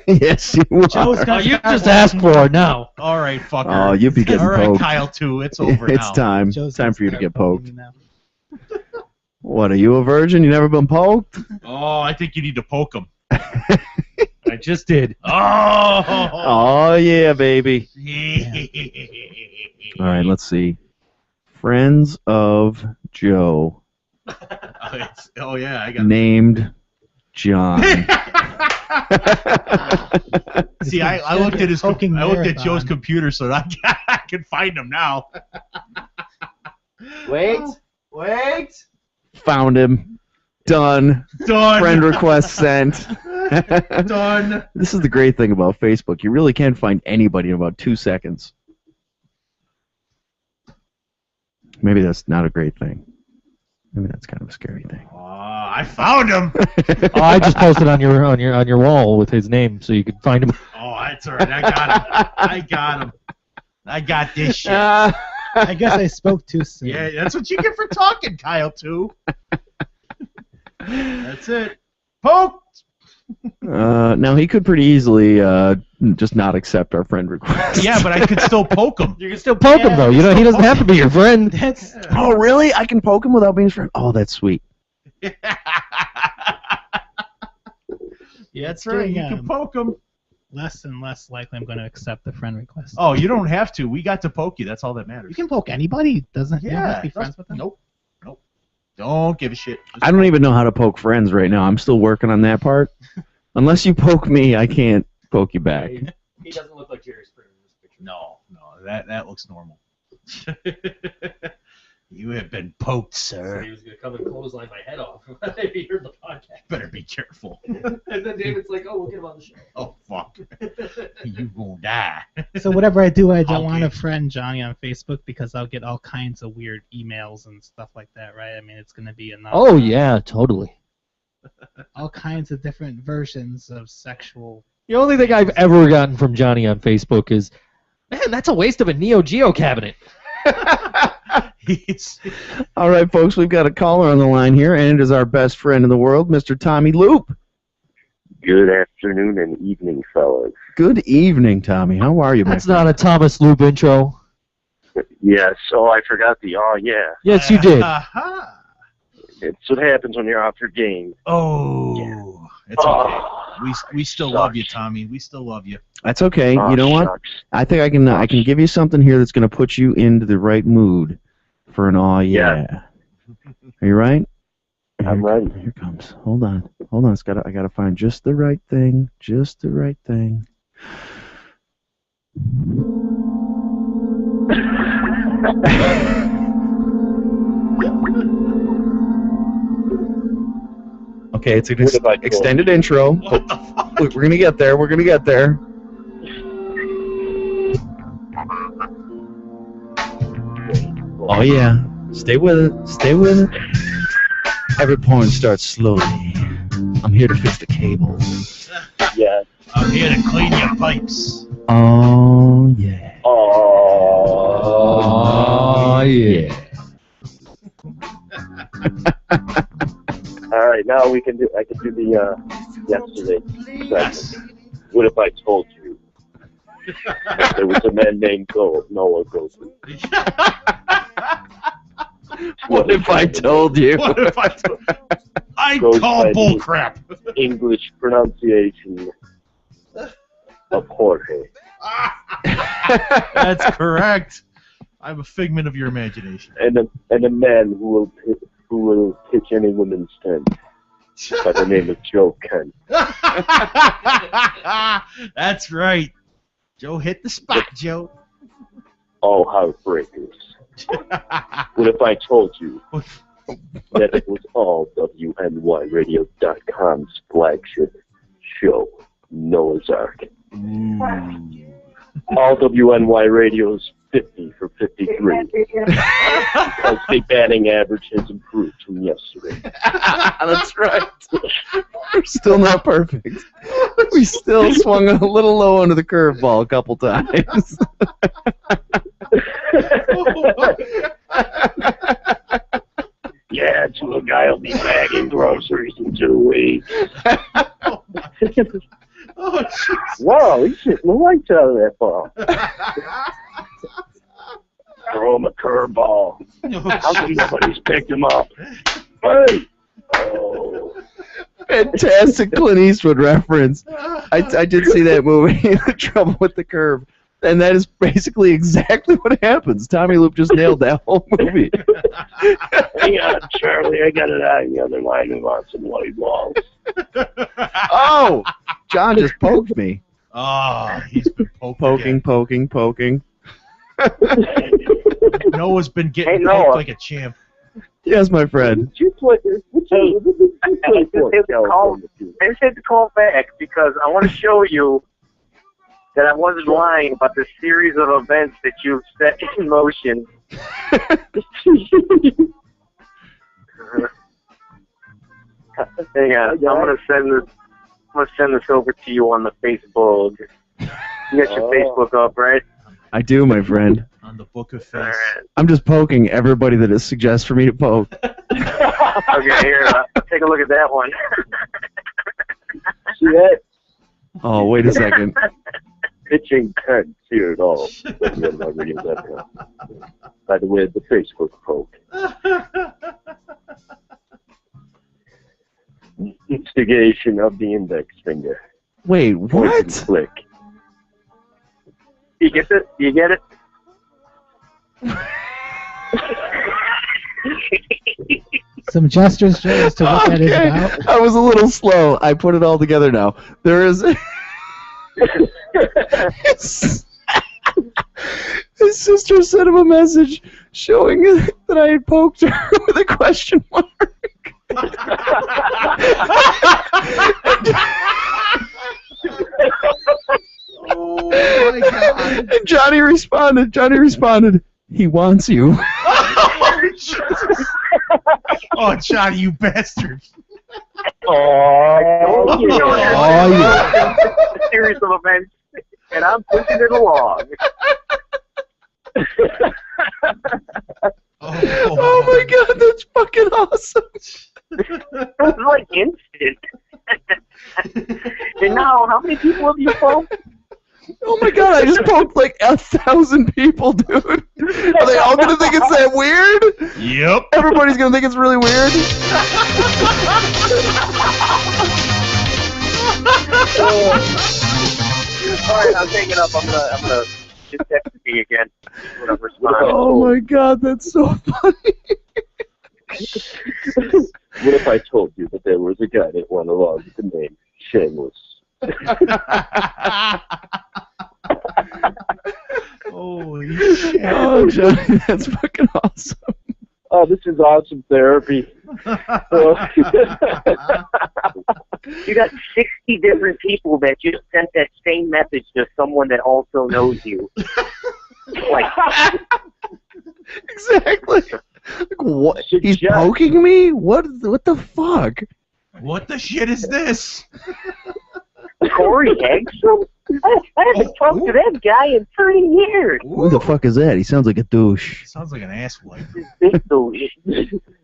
Yes, you are. Joe's gonna You start just asked for it now. All right, fucker. Oh, you'll be getting All right, poked. Kyle, too. It's over now. It's time. Joe's Time gonna for you to start get poking poked. me now. What, are you a virgin? You never been poked? Oh, I think you need to poke him. I just did. Oh! Oh, yeah, baby. All right, let's see. Friends of Joe. Oh, yeah, I got Named John. See, I looked at his. I Poking looked at marathon. Joe's computer so that I can find him now. Wait. Found him. Done. Done. Friend request sent. Done. This is the great thing about Facebook. You really can find anybody in about 2 seconds. Maybe that's not a great thing. Maybe that's kind of a scary thing. I found him. Oh, I just posted on your wall with his name so you could find him. Oh, that's all right. I got him. I got this shit. I guess I spoke too soon. Yeah, that's what you get for talking, Kyle, too. That's it. Poked. Now, he could pretty easily just not accept our friend request. Yeah, but I could still poke him. You can still poke him, though. He doesn't have to be your friend. That's Oh, really? I can poke him without being his friend? Oh, that's sweet. Yeah, that's right. You can poke him. less and less likely I'm going to accept the friend request. Oh, you don't have to. We got to poke you. That's all that matters. You can poke anybody. Doesn't you don't have to be friends with them. Nope. Don't give a shit. I don't even know how to poke friends right now. I'm still working on that part. Unless you poke me, I can't poke you back. He doesn't look like Jerry Springer in this picture. No, that looks normal. You have been poked, sir. He was going to come and clothesline my head off if he heard the podcast. Better be careful. And then David's like, oh, we'll get him on the show. Oh, fuck. You won't die. So whatever I do, I don't want to Okay. friend Johnny on Facebook because I'll get all kinds of weird emails and stuff like that, right? I mean, it's going to be enough. Oh, yeah, totally. All kinds of different versions of sexual. The only thing I've ever gotten from Johnny on Facebook is, man, that's a waste of a Neo Geo cabinet. All right, folks, we've got a caller on the line here, and it is our best friend in the world, Mr. Tommy Loop. Good afternoon and evening, fellas. Good evening, Tommy. How are you, That's not a Thomas Loop intro. Yes, I forgot the yeah. Yes, you did. It's what happens when you're off your game. Oh, it's okay. We still love you, Tommy. We still love you. That's okay. Oh, You know what? shucks. I think I can give you something here that's going to put you into the right mood for an aw yeah. Are you right? I'm ready. Here it comes. Hold on. I gotta find just the right thing. Just the right thing. Okay, it's an extended intro. Look, we're gonna get there. We're gonna get there. Oh yeah. Stay with it. Stay with it. Every porn starts slowly. I'm here to fix the cables. Yeah. I'm here to clean your pipes. Oh yeah. Oh. Oh, yeah. All right, now I can do the yesterday segment. What if I told you there was a man named Noah Goldman? What if I told you? What if I told I Goes call by the bullcrap. English pronunciation of Jorge. That's correct. I'm a figment of your imagination. And a man who will pitch any woman's tent by the name of Joe Kent. That's right. Joe hit the spot, Joe. All heartbreakers. What if I told you that it was all WNYRadio.com's flagship show, Noah's Ark? All WNY Radio's 50 for 53. Because the batting average has improved from yesterday. That's right. We're still not perfect. We still swung a little low under the curveball a couple times. Yeah, so a guy will be bagging groceries in 2 weeks. Oh, jeez. Wow, he's hitting the lights out of that ball. Throw him a curveball. How come nobody's picked him up? Hey! Oh. Fantastic Clint Eastwood reference. I did see that movie, The Trouble with the Curve. And that is basically exactly what happens. Tommy Loop just nailed that whole movie. Hang on, Charlie. I got it out of the other line and want some white balls. Oh! John just poked me. Oh, he's been poking. Poking. Noah's been getting Noah. poked like a champ. Yes, my friend. Hey, I said to call back because I want to show you that I wasn't lying about the series of events that you've set in motion. Hang on, I'm gonna send this over to you on the Facebook. You got your Facebook up, right? I do, my friend. On the Book of Face. All right. I'm just poking everybody that it suggests for me to poke. Okay, here, take a look at that one. See that? Oh, wait a second. Pitching can't hear it all. By the way, the Facebook poke. Instigation of the index finger. Wait, Point and what? Click. You get it? You get it? Some gestures as to what that is about. I was a little slow. I put it all together now. There is... His sister sent him a message showing that I had poked her with a question mark. Oh my God! And Johnny responded. He wants you. Oh, Johnny, you bastard! Oh, yeah. A series of events, and I'm pushing it along. Oh my God, that's fucking awesome. It was like instant. And now, how many people have you poked? Oh my God, I just poked like 1,000 people, dude. Are they all gonna think it's that weird? Yep. Everybody's gonna think it's really weird. Alright, I'm taking up. I'm gonna just text me again. When I'm responding. Oh my God, that's so funny. What if I told you that there was a guy that went along with the name Shameless? Holy shit. Oh, Johnny, that's fucking awesome. Oh, this is awesome therapy. You got 60 different people that just sent that same message to someone that also knows you. Like, exactly. Like, what? He's poking me? What the fuck? What the shit is this? Corey Hagstrom? I haven't talked to that guy in 30 years. Who the fuck is that? He sounds like a douche. Sounds like an asswipe. Big douche.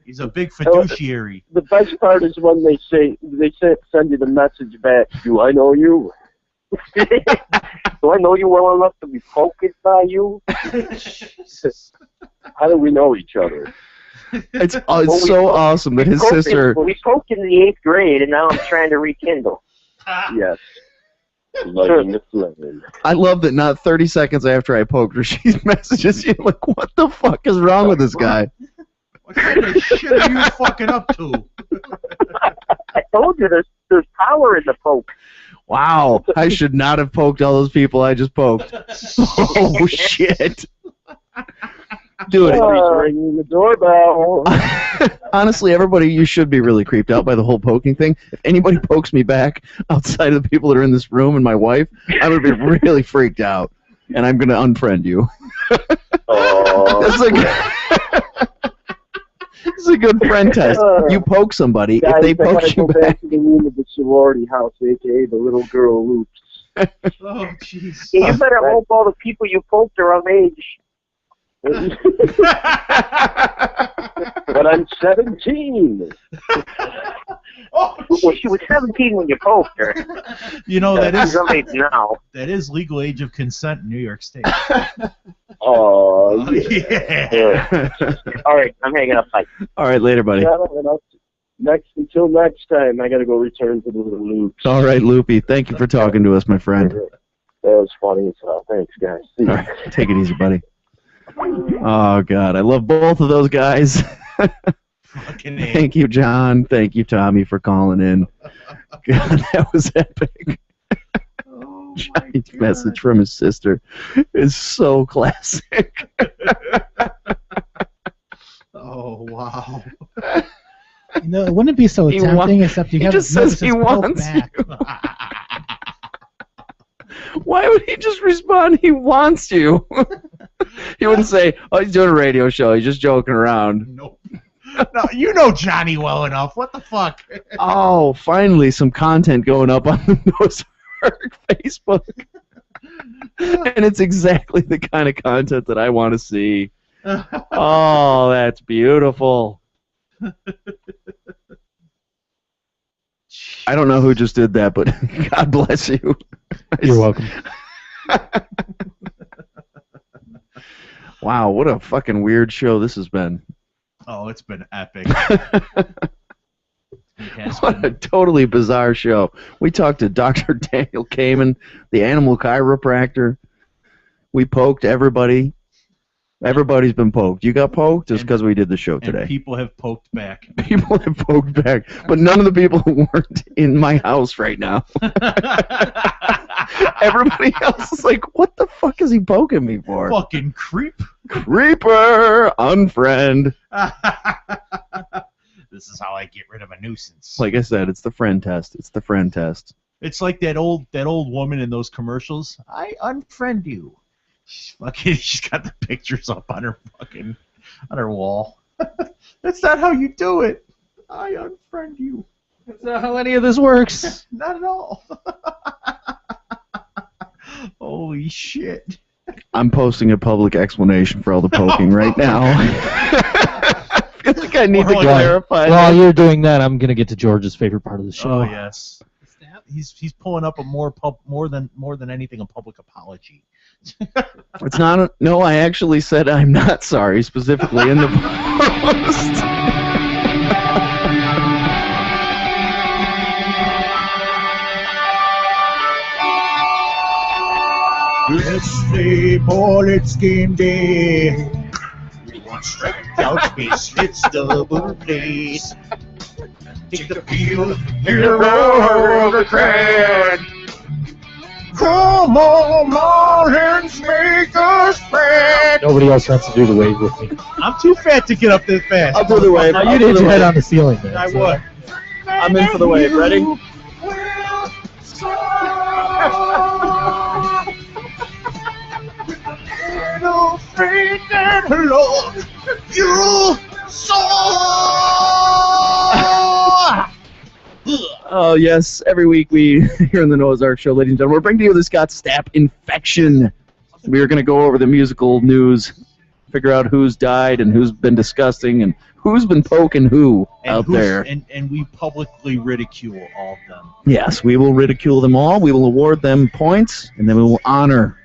He's a big fiduciary. The best part is when they send you the message back. Do I know you? Do I know you well enough to be poked by you? How do we know each other? It's so awesome that his sister. Well, we poked in the 8th grade, and now I'm trying to rekindle. Yes. Lighting the flame. I love that not 30 seconds after I poked her, she messages you like, what the fuck is wrong with this guy? What kind of shit are you fucking up to? I told you there's power in the poke. Wow, I should not have poked all those people I just poked. Oh, shit. Dude, ringing the doorbell. Honestly, everybody, you should be really creeped out by the whole poking thing. If anybody pokes me back outside of the people that are in this room and my wife, I'm going to be really freaked out, and I'm going to unfriend you. That's a good friend test. You poke somebody, Guys, if they poke you go back. to the room of the sorority house, a.k.a. the little girl loops. Oh, jeez. Yeah, you better hope all the people you poked are of age. But I'm 17. Well, she was 17 when you poked her. You know, that She's is of age now. that is legal age of consent in New York State. Oh, yeah. All right, I'm hanging up. Bye. All right, later, buddy. Until next time, I got to go return to the little loops. All right, Loopy, thank you for talking to us, my friend. That was funny as hell. Thanks, guys. See All ya. right, take it easy, buddy. Oh, God, I love both of those guys. Fucking Thank you, John. Thank you, Tommy, for calling in. God, that was epic. Johnny's message from his sister is so classic. Oh, wow. You know, it wouldn't be so He tempting, wa- except you he have just says he wants back. Why would he just respond, he wants you? He wouldn't say, oh, he's doing a radio show, he's just joking around. Nope. No, you know Johnny well enough. What the fuck? Oh, finally some content going up on the Noah's Ark Facebook. And it's exactly the kind of content that I want to see. Oh, that's beautiful. I don't know who just did that, but God bless you. You're welcome. Wow, what a fucking weird show this has been. Oh, it's been epic. What a totally bizarre show. We talked to Dr. Daniel Kamen, the animal chiropractor. We poked everybody. Everybody's been poked. You got poked just because we did the show today. And people have poked back. People have poked back, but none of the people who weren't in my house right now. Everybody else is like, what the fuck is he poking me for? Fucking creep. Creeper! Unfriend. This is how I get rid of a nuisance. Like I said, it's the friend test. It's the friend test. It's like that old woman in those commercials. I unfriend you. She's got the pictures up on her wall. That's not how you do it. I unfriend you. That's not how any of this works. Not at all. Holy shit. I'm posting a public explanation for all the poking right now. I feel like I need to clarify. While you're doing that, I'm gonna get to George's favorite part of the show. Oh yes. He's pulling up a more than anything a public apology. It's not. No, I actually said I'm not sorry specifically in the post. Let's play ball, it's game day. One strikeout, base hits, double plays. Take the field, hero of the crowd. Come on, Marlins, make us spread. Nobody else wants to do the wave with me. I'm too fat to get up this fast. I'll do the wave. Now, you need your head on the ceiling, man. I would. I'm in for the wave. Ready? Little faith and love, you saw. Oh, yes. Every week we, here in the Noah's Ark Show, ladies and gentlemen, we're bringing to you the Scott Stapp infection. We are going to go over the musical news, figure out who's died and who's been disgusting and who's been poking who out there. And we publicly ridicule all of them. Yes, we will ridicule them all. We will award them points, and then we will honor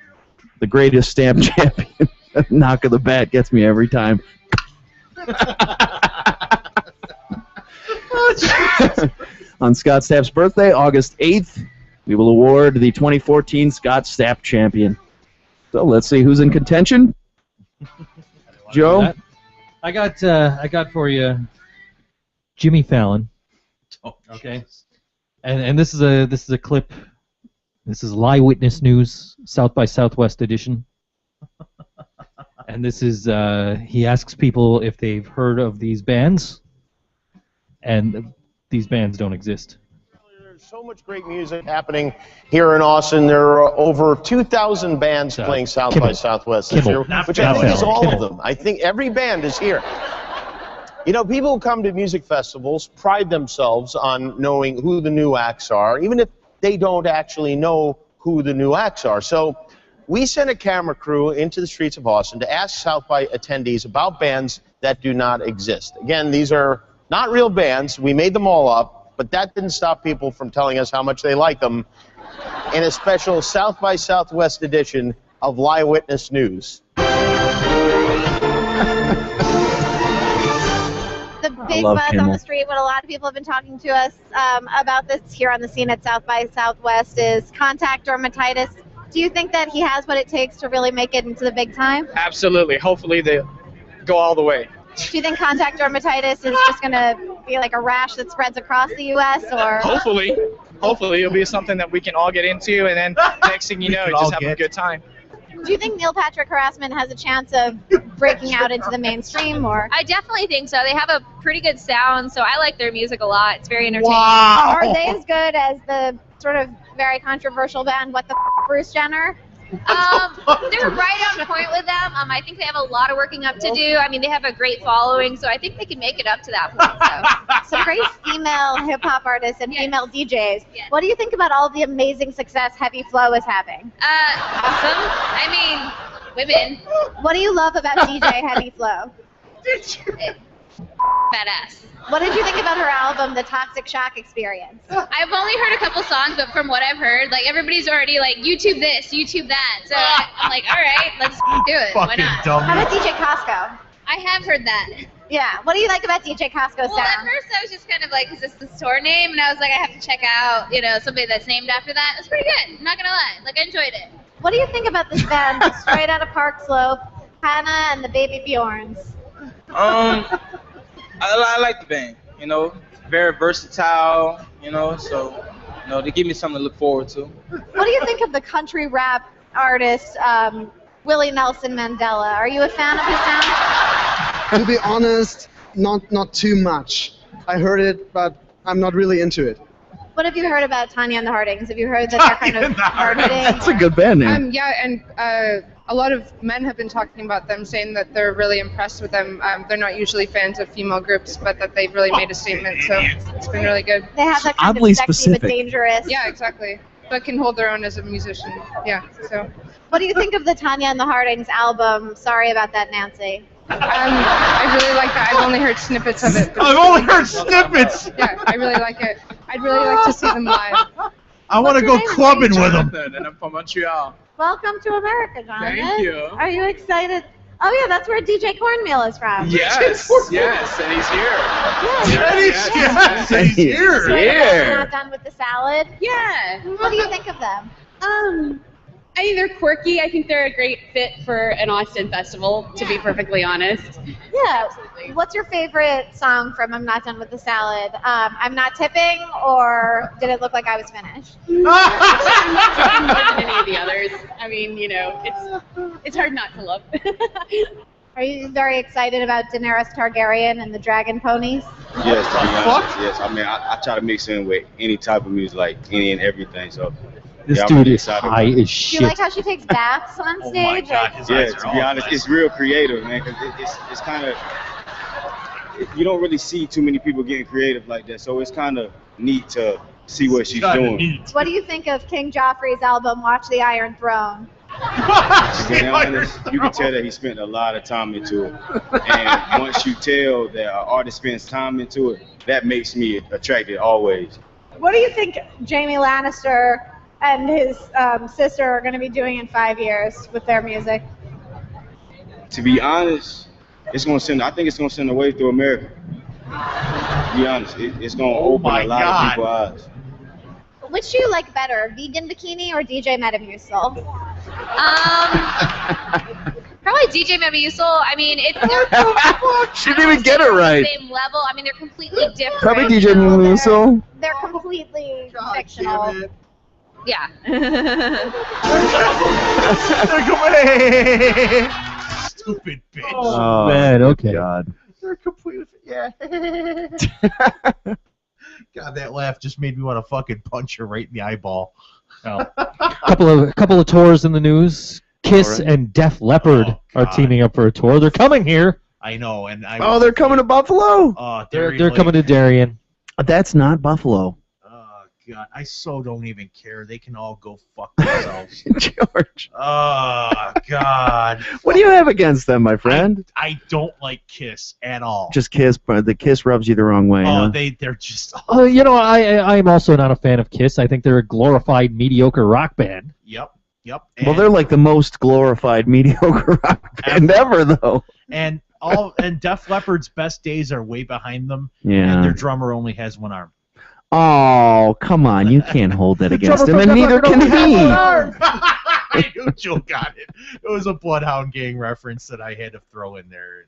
the greatest stamp champion. Knock of the bat gets me every time. On Scott Stapp's birthday, August 8th, we will award the 2014 Scott Stapp champion. So let's see who's in contention. Joe? I got for you Jimmy Fallon. Okay. And this is a clip. This is Live Witness News, South by Southwest edition. And this is he asks people if they've heard of these bands, and these bands don't exist. There's so much great music happening here in Austin. There are over 2,000 bands playing South by Southwest this year, which I think is all of them. I think every band is here. You know, people who come to music festivals pride themselves on knowing who the new acts are, even if they don't actually know who the new acts are. So we sent a camera crew into the streets of Austin to ask South by attendees about bands that do not exist. Again, these are not real bands. We made them all up, but that didn't stop people from telling us how much they like them in a special South by Southwest edition of Live Witness News. The big buzz on the street, what a lot of people have been talking to us about this here on the scene at South by Southwest is contact dermatitis. Do you think that he has what it takes to really make it into the big time? Absolutely. Hopefully they go all the way. Do you think contact dermatitis is just going to be like a rash that spreads across the U.S. or? Hopefully it'll be something that we can all get into, and then next thing you know, you just have a good time. Do you think Neil Patrick Harassment has a chance of breaking out into the mainstream, or? I definitely think so. They have a pretty good sound, so I like their music a lot. It's very entertaining. Wow. Are they as good as the sort of very controversial band What the Bruce Jenner? They're right on point with them. I think they have a lot of working up to do. I mean, they have a great following, so I think they can make it up to that point. So great female hip-hop artists and female DJs. What do you think about all the amazing success Heavy Flow is having? Awesome. I mean, women. What do you love about DJ Heavy Flow? Badass. What did you think about her album, The Toxic Shock Experience? I've only heard a couple songs, but from what I've heard, like everybody's already like, YouTube this, YouTube that. So I'm like, all right, let's do it. Why not? How about DJ Costco? I have heard that. Yeah. What do you like about DJ Costco's Well, sound? at first I was just kind of like, is this the store name? And I was like, I have to check out, somebody that's named after that. It's pretty good. I'm not gonna lie. Like, I enjoyed it. What do you think about this band, Straight Outta Park Slope, Hannah and the Baby Bjorns? I like the band, very versatile, so, they give me something to look forward to. What do you think of the country rap artist, Willie Nelson Mandela? Are you a fan of his sound? To be honest, not too much. I heard it, but I'm not really into it. What have you heard about Tanya and the Hardings? Have you heard that they're kind of hard-hitting? That's a good band name. Yeah, and a lot of men have been talking about them, saying that they're really impressed with them. They're not usually fans of female groups, but that they've really made a statement, so it's been really good. They have that kind Oddly of sexy specific. but dangerous. Yeah, exactly. But can hold their own as a musician. Yeah, so. What do you think of the Tanya and the Hardings album, Sorry About That, Nancy? I really like that. I've only heard snippets of it. I've only heard snippets! Yeah, I really like it. I'd really like to see them live. I want to go clubbing with them. And I'm from Montreal. Welcome to America, Jonathan. Thank you. Are you excited? Oh yeah, that's where DJ Cornmeal is from. Yes, and he's here. Yes, and he's here. So Yeah. you're not done with the salad? Yeah. What do you think of them? I think they're quirky. I think they're a great fit for an Austin festival, to be perfectly honest. Yeah. What's your favorite song from I'm Not Done with the Salad? I'm Not Tipping, or Did It Look Like I Was Finished? More than any of the others. I mean, it's hard not to love. Are you very excited about Daenerys Targaryen and the Dragon Ponies? Yes, to be honest, yes. I mean, I try to mix in with any type of music, like any and everything. So This I'm dude really is excited high about it. as Do shit. you like how she takes baths on stage? Yeah, to be honest, it's real creative, man. Cause it's kind of you don't really see too many people getting creative like that. So it's kind of neat to see what she's doing. What do you think of King Joffrey's album, Watch the Iron Throne? To be honest, you can tell that he spent a lot of time into it. And once you tell that an artist spends time into it, that makes me attracted always. What do you think Jamie Lannister and his sister are going to be doing in 5 years with their music? To be honest, it's gonna send. I think it's gonna send a wave through America. To be honest, it's gonna open a lot of people's eyes. Which do you like better, Vegan Bikini or DJ Metamucil? Probably DJ Metamucil. I mean, She didn't even get it right. Same level. I mean, they're completely different. Probably DJ Musso. They're completely fictional. Yeah. Stupid bitch. Oh, man, okay. God. They're completely. Yeah. God, that laugh just made me want to fucking punch her right in the eyeball. Oh. couple of tours in the news. Kiss and Def Leppard are teaming up for a tour. They're coming here. I know, and Oh, they're coming to Buffalo. Oh, They're coming to Darien. That's not Buffalo. Oh God, I so don't even care. They can all go fuck themselves. George. Oh God. What do you have against them, my friend? I don't like Kiss at all. Just Kiss, but the Kiss rubs you the wrong way. Oh, huh? they're just. You know, I'm also not a fan of Kiss. I think they're a glorified, mediocre rock band. Yep. Well, they're like the most glorified mediocre rock band ever, though. And Def Leppard's best days are way behind them. Yeah. And their drummer only has one arm. Oh, come on. You can't hold that against him, and neither can he. I knew Joe got it. It was a Bloodhound Gang reference that I had to throw in there.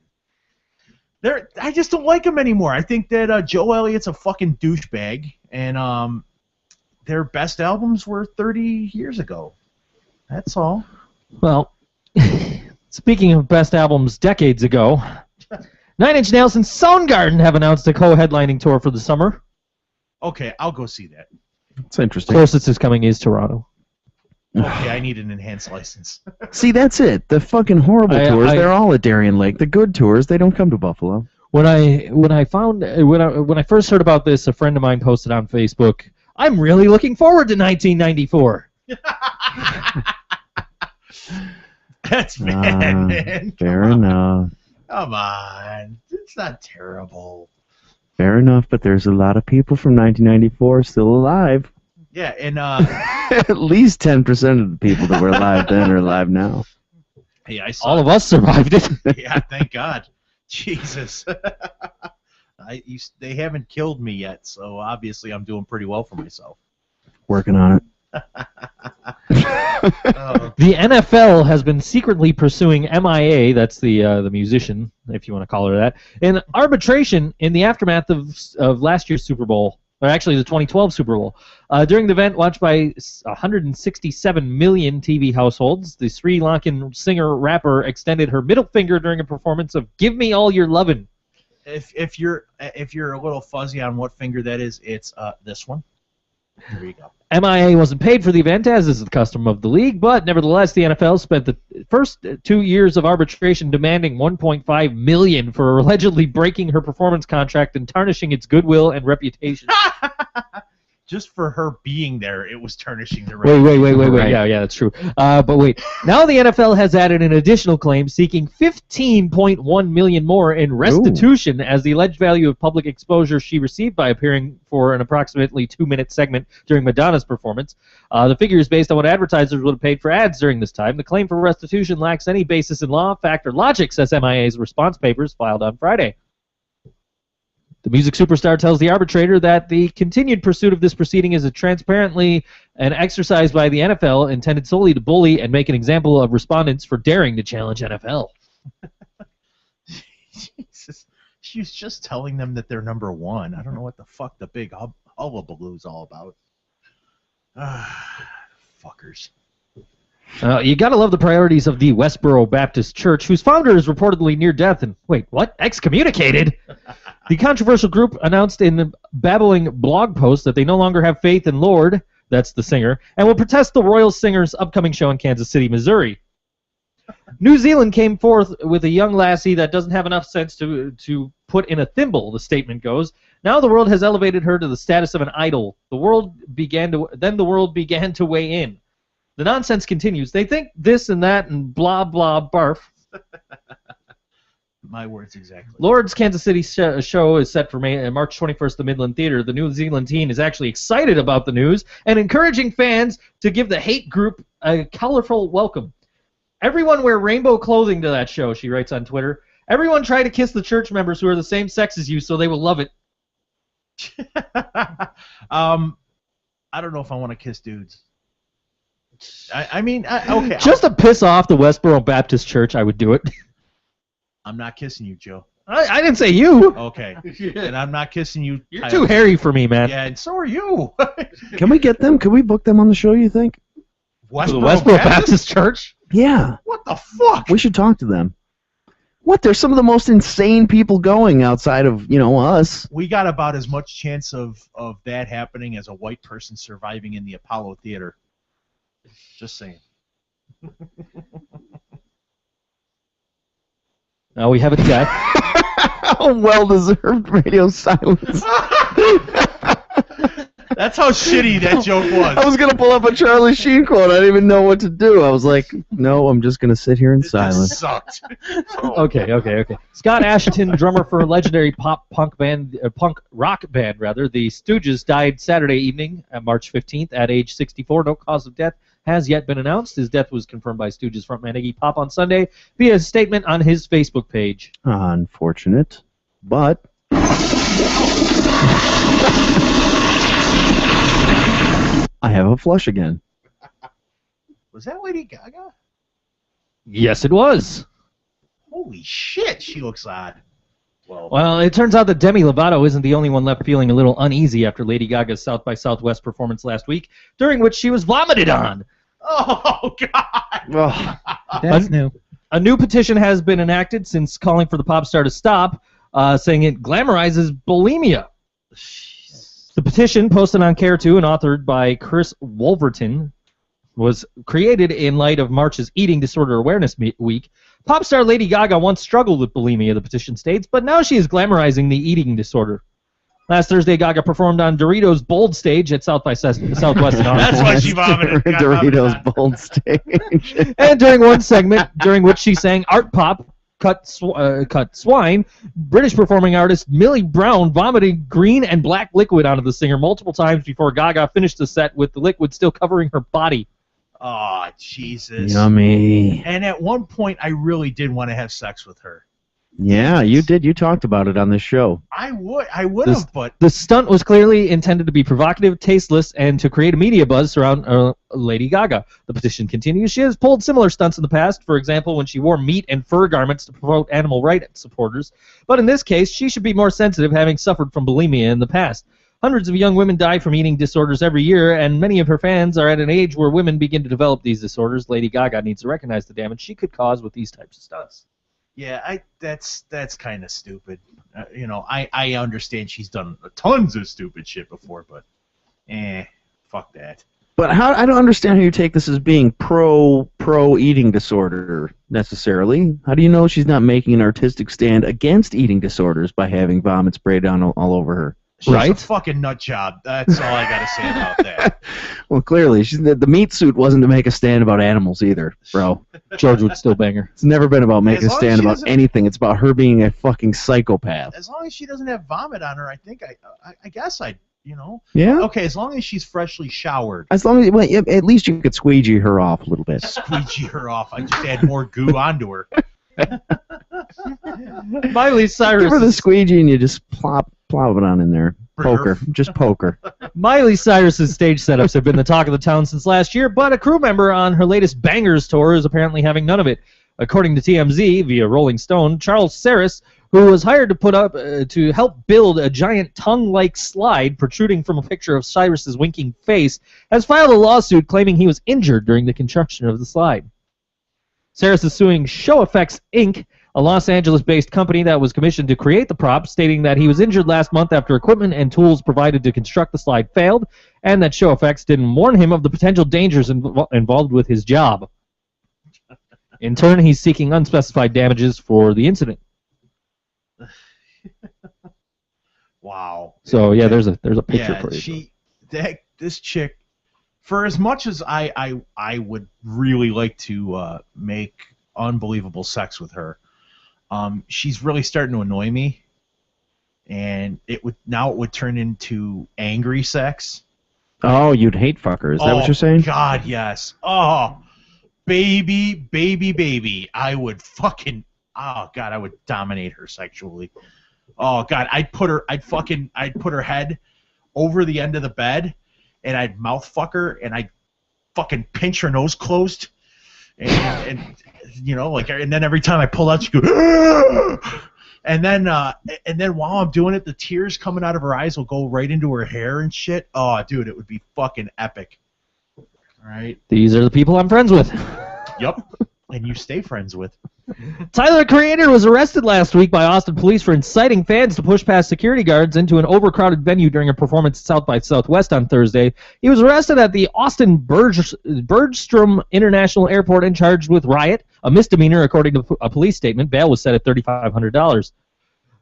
I just don't like him anymore. I think that Joe Elliott's a fucking douchebag, and their best albums were 30 years ago. That's all. Well, speaking of best albums decades ago, Nine Inch Nails and Soundgarden have announced a co-headlining tour for the summer. Okay, I'll go see that. It's interesting. Closest is coming is Toronto. Okay, I need an enhanced license. See, that's it. The fucking horrible tours, they're all at Darien Lake. The good tours, they don't come to Buffalo. When I first heard about this, a friend of mine posted on Facebook, "I'm really looking forward to 1994." That's bad, man. Fair enough. Come on. It's not terrible. Fair enough, but there's a lot of people from 1994 still alive. Yeah, and At least 10% of the people that were alive then are alive now. hey, I saw All of us survived it. Yeah, thank God. Jesus. They haven't killed me yet, so obviously I'm doing pretty well for myself. Working on it. The NFL has been secretly pursuing MIA, that's the musician, if you want to call her that, in arbitration in the aftermath of last year's Super Bowl, or actually the 2012 Super Bowl. During the event, watched by 167 million TV households, the Sri Lankan singer-rapper extended her middle finger during a performance of "Give Me All Your Lovin'." If you're a little fuzzy on what finger that is, it's this one. There you go. MIA wasn't paid for the event, as is the custom of the league, but nevertheless, the NFL spent the first 2 years of arbitration demanding $1.5 million for allegedly breaking her performance contract and tarnishing its goodwill and reputation. Just for her being there, it was tarnishing the Wait. Right. Yeah, that's true. But wait. Now the NFL has added an additional claim seeking $15.1 million more in restitution as the alleged value of public exposure she received by appearing for an approximately 2-minute segment during Madonna's performance. The figure is based on what advertisers would have paid for ads during this time. The claim for restitution lacks any basis in law, fact, or logic, says MIA's response papers filed on Friday. The music superstar tells the arbitrator that the continued pursuit of this proceeding is transparently an exercise by the NFL intended solely to bully and make an example of respondents for daring to challenge NFL. Jesus. She was just telling them that they're number one. I don't know what the fuck the big hullabaloo's all about. Fuckers. You gotta love the priorities of the Westboro Baptist Church, whose founder is reportedly near death and, wait, what? Excommunicated? The controversial group announced in the babbling blog post that they no longer have faith in Lord, that's the singer, and will protest the Royal Singer's upcoming show in Kansas City, Missouri. New Zealand came forth with a young lassie that doesn't have enough sense to put in a thimble, the statement goes. Now the world has elevated her to the status of an idol. The world began to weigh in. The nonsense continues. They think this and that and blah, blah, barf. My words exactly. Lord's Kansas City show is set for March 21st at the Midland Theater. The New Zealand teen is actually excited about the news and encouraging fans to give the hate group a colorful welcome. Everyone wear rainbow clothing to that show, she writes on Twitter. Everyone try to kiss the church members who are the same sex as you so they will love it. I don't know if I want to kiss dudes. Okay. Just to piss off the Westboro Baptist Church, I would do it. I'm not kissing you, Joe. I didn't say you. Okay. And I'm not kissing you. You're too hairy for me, man. Yeah, and so are you. Can we get them? Can we book them on the show, you think? The Westboro Baptist Church? Yeah. What the fuck? We should talk to them. What? They're some of the most insane people going outside of, us. We got about as much chance of that happening as a white person surviving in the Apollo Theater. Just saying. Now we have a guy. How well-deserved radio silence. That's how shitty that joke was. I was going to pull up a Charlie Sheen quote. I didn't even know what to do. I was like, no, I'm just going to sit here in silence. Sucked. Okay. Scott Ashton, drummer for a legendary punk rock band, the Stooges, died Saturday evening, March 15th, at age 64. No cause of death has yet been announced. His death was confirmed by Stooges frontman Iggy Pop on Sunday via a statement on his Facebook page. Unfortunate, but... I have a flush again. Was that Lady Gaga? Yes, it was. Holy shit, she looks odd. Well, it turns out that Demi Lovato isn't the only one left feeling a little uneasy after Lady Gaga's South by Southwest performance last week, during which she was vomited on. Oh, God. That's new. A new petition has been enacted since calling for the pop star to stop, saying it glamorizes bulimia. The petition, posted on Care2 and authored by Chris Wolverton, was created in light of March's Eating Disorder Awareness Week. Pop star Lady Gaga once struggled with bulimia, the petition states, but now she is glamorizing the eating disorder. Last Thursday, Gaga performed on Doritos' Bold Stage at South by Southwest in Austin. That's why she vomited. Doritos' Bold Stage. And during one segment, during which she sang Art Pop, Cut Swine, British performing artist Millie Brown vomited green and black liquid onto the singer multiple times before Gaga finished the set with the liquid still covering her body. Oh, Jesus. Yummy. And at one point, I really did want to have sex with her. Yeah, you did. You talked about it on the show. I would have, but... The stunt was clearly intended to be provocative, tasteless, and to create a media buzz around Lady Gaga. The petition continues. She has pulled similar stunts in the past, for example, when she wore meat and fur garments to promote animal rights supporters. But in this case, she should be more sensitive, having suffered from bulimia in the past. Hundreds of young women die from eating disorders every year, and many of her fans are at an age where women begin to develop these disorders. Lady Gaga needs to recognize the damage she could cause with these types of stunts. Yeah, that's kind of stupid. I understand she's done tons of stupid shit before, but fuck that. But I don't understand how you take this as being pro eating disorder necessarily. How do you know she's not making an artistic stand against eating disorders by having vomit sprayed down all over her? She's right? a fucking nut job. That's all I gotta say about that. Well, clearly, the meat suit wasn't to make a stand about animals either, bro. George would still bang her. It's never been about making a stand about anything. It's about her being a fucking psychopath. As long as she doesn't have vomit on her, I think I guess I'd. Yeah. Okay, as long as she's freshly showered. As long as at least you could squeegee her off a little bit. Squeegee her off. I just add more goo onto her. Miley Cyrus. Give her the squeegee and you just plop it on in there. Poker. Just poker. Miley Cyrus's stage setups have been the talk of the town since last year, but a crew member on her latest Bangers tour is apparently having none of it. According to TMZ via Rolling Stone, Charles Saris, who was hired to put up to help build a giant tongue-like slide protruding from a picture of Cyrus's winking face, has filed a lawsuit claiming he was injured during the construction of the slide. Saris is suing Show Effects, Inc., a Los Angeles-based company that was commissioned to create the prop, stating that he was injured last month after equipment and tools provided to construct the slide failed, and that Show Effects didn't warn him of the potential dangers involved with his job. In turn, he's seeking unspecified damages for the incident. Wow. So yeah, there's a picture for you. This chick, for as much as I would really like to make unbelievable sex with her, she's really starting to annoy me, and it would turn into angry sex. Oh, you'd hate fucker. Is that what you're saying? God, yes. Oh, baby. I would dominate her sexually. Oh God, I'd put her head over the end of the bed, and I'd mouth fuck her, and I'd fucking pinch her nose closed, and and then every time I pull out, she go, and then while I'm doing it, the tears coming out of her eyes will go right into her hair and shit. Oh, dude, it would be fucking epic. All right. These are the people I'm friends with. Yup. And you stay friends with. Tyler, the Creator, was arrested last week by Austin police for inciting fans to push past security guards into an overcrowded venue during a performance at South by Southwest on Thursday. He was arrested at the Austin Bergstrom International Airport and charged with riot, a misdemeanor according to a police statement. Bail was set at $3,500.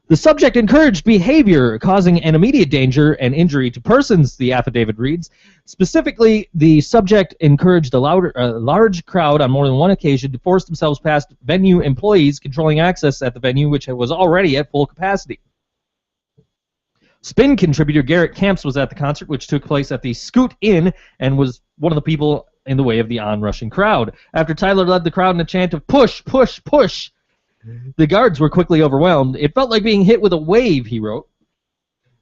The subject encouraged behavior causing an immediate danger and injury to persons, the affidavit reads. Specifically, the subject encouraged a large crowd on more than one occasion to force themselves past venue employees controlling access at the venue, which was already at full capacity. Spin contributor Garrett Camps was at the concert, which took place at the Scoot Inn, and was one of the people in the way of the onrushing crowd. After Tyler led the crowd in a chant of push, push, push, the guards were quickly overwhelmed. It felt like being hit with a wave, he wrote.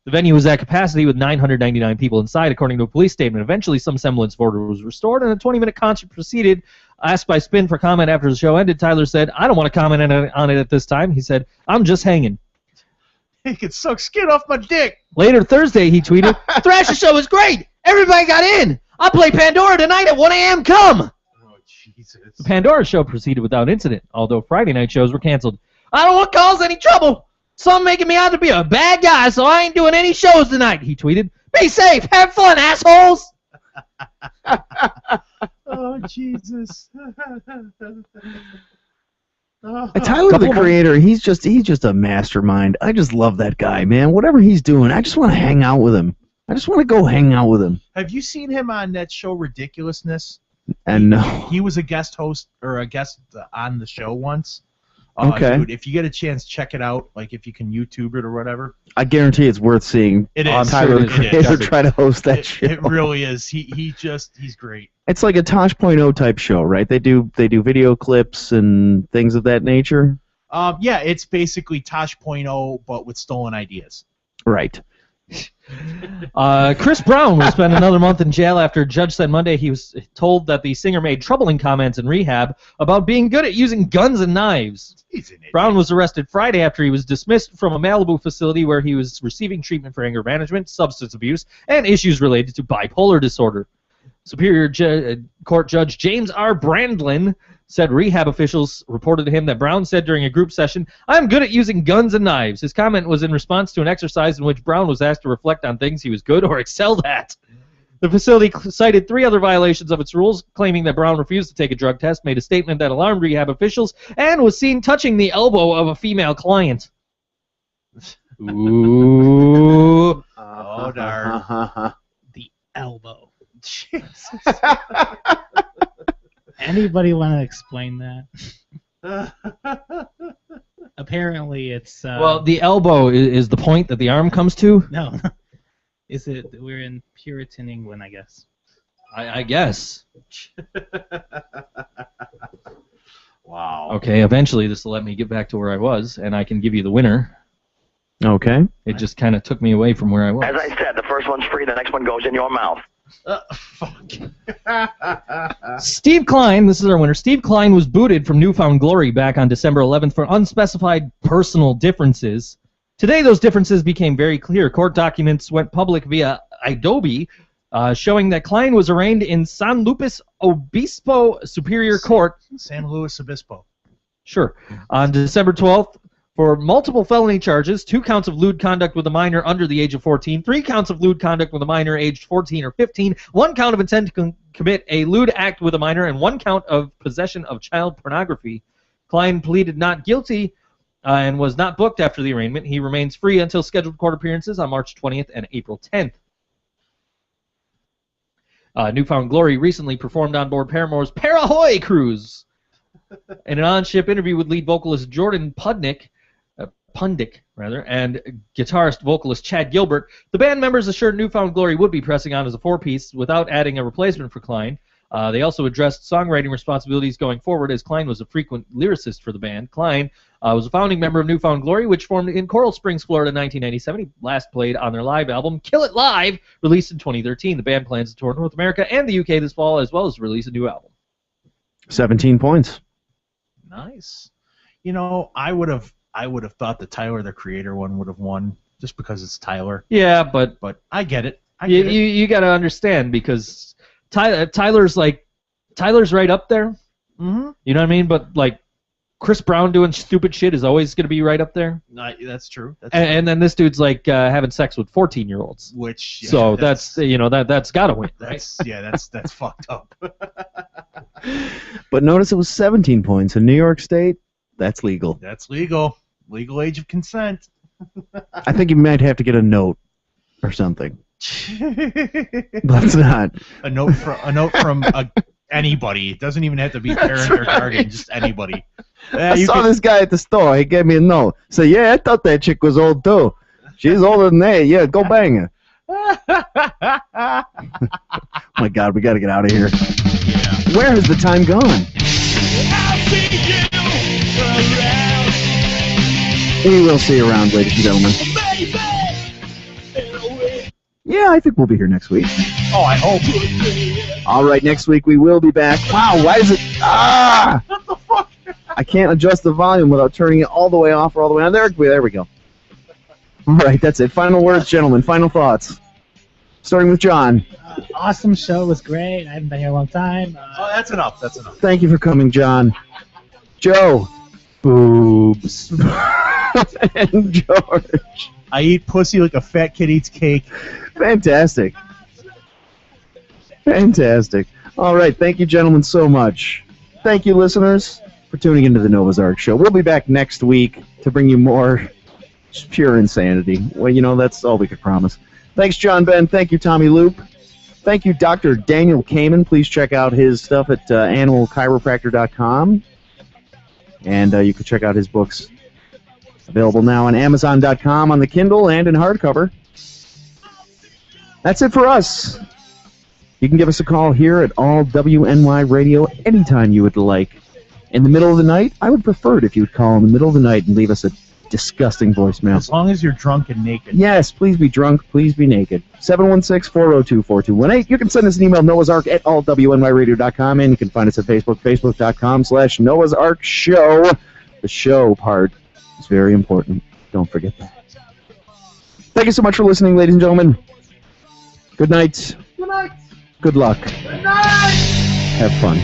The venue was at capacity with 999 people inside, according to a police statement. Eventually, some semblance of order was restored, and a 20-minute concert proceeded. Asked by Spin for comment after the show ended, Tyler said, "I don't want to comment on it at this time." He said, "I'm just hanging." He could suck skin off my dick. Later Thursday, he tweeted, "Thrasher show was great. Everybody got in. I'll play Pandora tonight at 1 a.m. Come." The Pandora show proceeded without incident, although Friday night shows were canceled. "I don't want to cause any trouble. Some making me out to be a bad guy, so I ain't doing any shows tonight," he tweeted. "Be safe. Have fun, assholes." Oh, Jesus. Tyler, the Creator, he's just a mastermind. I just love that guy, man. Whatever he's doing, I just want to hang out with him. I just want to go hang out with him. Have you seen him on that show Ridiculousness? And no. He was a guest host or a guest on the show once. Okay. Dude, if you get a chance, check it out. Like if you can YouTube it or whatever. I guarantee it's worth seeing. It is. Tyler, the Creator, try to host that show. It really is. He's great. It's like a Tosh.0 type show, right? They do video clips and things of that nature. Yeah, it's basically Tosh.0 but with stolen ideas. Right. Chris Brown will spend another month in jail after a judge said Monday he was told that the singer made troubling comments in rehab about being good at using guns and knives. Brown was arrested Friday after he was dismissed from a Malibu facility where he was receiving treatment for anger management, substance abuse, and issues related to bipolar disorder. Superior Court Judge James R. Brandlin said rehab officials reported to him that Brown said during a group session, "I'm good at using guns and knives." His comment was in response to an exercise in which Brown was asked to reflect on things he was good or excelled at. The facility cited 3 other violations of its rules, claiming that Brown refused to take a drug test, made a statement that alarmed rehab officials, and was seen touching the elbow of a female client. Ooh. Oh, darn. The elbow. Jesus. Anybody want to explain that? Apparently, it's. Well, the elbow is the point that the arm comes to? No. Is it? We're in Puritan England, I guess. I guess. Wow. Okay, eventually this will let me get back to where I was, and I can give you the winner. Okay. It just kind of took me away from where I was. As I said, the first one's free, the next one goes in your mouth. Steve Klein, this is our winner. Steve Klein was booted from Newfound Glory back on December 11th for unspecified personal differences. Today, those differences became very clear. Court documents went public via Adobe, showing that Klein was arraigned in San Luis Obispo Superior Court. San Luis Obispo. Sure. On December 12th, for multiple felony charges, 2 counts of lewd conduct with a minor under the age of 14, 3 counts of lewd conduct with a minor aged 14 or 15, 1 count of intent commit a lewd act with a minor and 1 count of possession of child pornography. Klein pleaded not guilty and was not booked after the arraignment. He remains free until scheduled court appearances on March 20th and April 10th. Newfound Glory recently performed on board Paramore's Parahoy cruise. In an on-ship interview with lead vocalist Jordan Pundick, and guitarist vocalist Chad Gilbert, the band members assured Newfound Glory would be pressing on as a 4-piece without adding a replacement for Klein. They also addressed songwriting responsibilities going forward, as Klein was a frequent lyricist for the band. Klein was a founding member of Newfound Glory, which formed in Coral Springs, Florida in 1997. He last played on their live album, Kill It Live, released in 2013. The band plans to tour North America and the UK this fall, as well as release a new album. 17 points. Nice. You know, I would have thought the Tyler the Creator one would have won just because it's Tyler. Yeah, but I get it. You got to understand, because Tyler's right up there. Mm-hmm. You know what I mean? But like Chris Brown doing stupid shit is always going to be right up there. That's true. And then this dude's like having sex with 14-year-olds. Which so that's got to win. That's that's fucked up. But notice it was 17 points in New York State. That's legal. That's legal. Legal age of consent. I think you might have to get a note or something. That's not a note from anybody. It doesn't even have to be parent or guardian, just anybody. I saw this guy at the store. He gave me a note. Say, yeah, I thought that chick was old too. She's older than that. Yeah, go bang her. Oh my God, we got to get out of here. Yeah. Where has the time gone? We will see you around, ladies and gentlemen. Yeah, I think we'll be here next week. Oh, I hope. All right, next week we will be back. Wow, why is it... Ah! What the fuck? I can't adjust the volume without turning it all the way off or all the way on. There we go. All right, that's it. Final words, gentlemen. Final thoughts. Starting with John. Awesome show. It was great. I haven't been here a long time. That's enough. That's enough. Thank you for coming, John. Joe. Boobs. And George. I eat pussy like a fat kid eats cake. Fantastic. Fantastic. All right, thank you, gentlemen, so much. Thank you, listeners, for tuning into the Noah's Ark Show. We'll be back next week to bring you more just pure insanity. Well, you know, that's all we could promise. Thanks, John Ben. Thank you, Tommy Loop. Thank you, Dr. Daniel Kamen. Please check out his stuff at animalchiropractor.com. And you can check out his books. Available now on Amazon.com on the Kindle and in hardcover. That's it for us. You can give us a call here at All WNY Radio anytime you would like. In the middle of the night, I would prefer it if you would call in the middle of the night and leave us a disgusting voicemail. As long as you're drunk and naked. Yes, please be drunk, please be naked. 716-402-4218. You can send us an email, noahsark at allwnyradio.com, and you can find us at Facebook, facebook.com/Noah's Ark Show. The show part is very important. Don't forget that. Thank you so much for listening, ladies and gentlemen. Good night. Good night. Good luck. Good night. Have fun.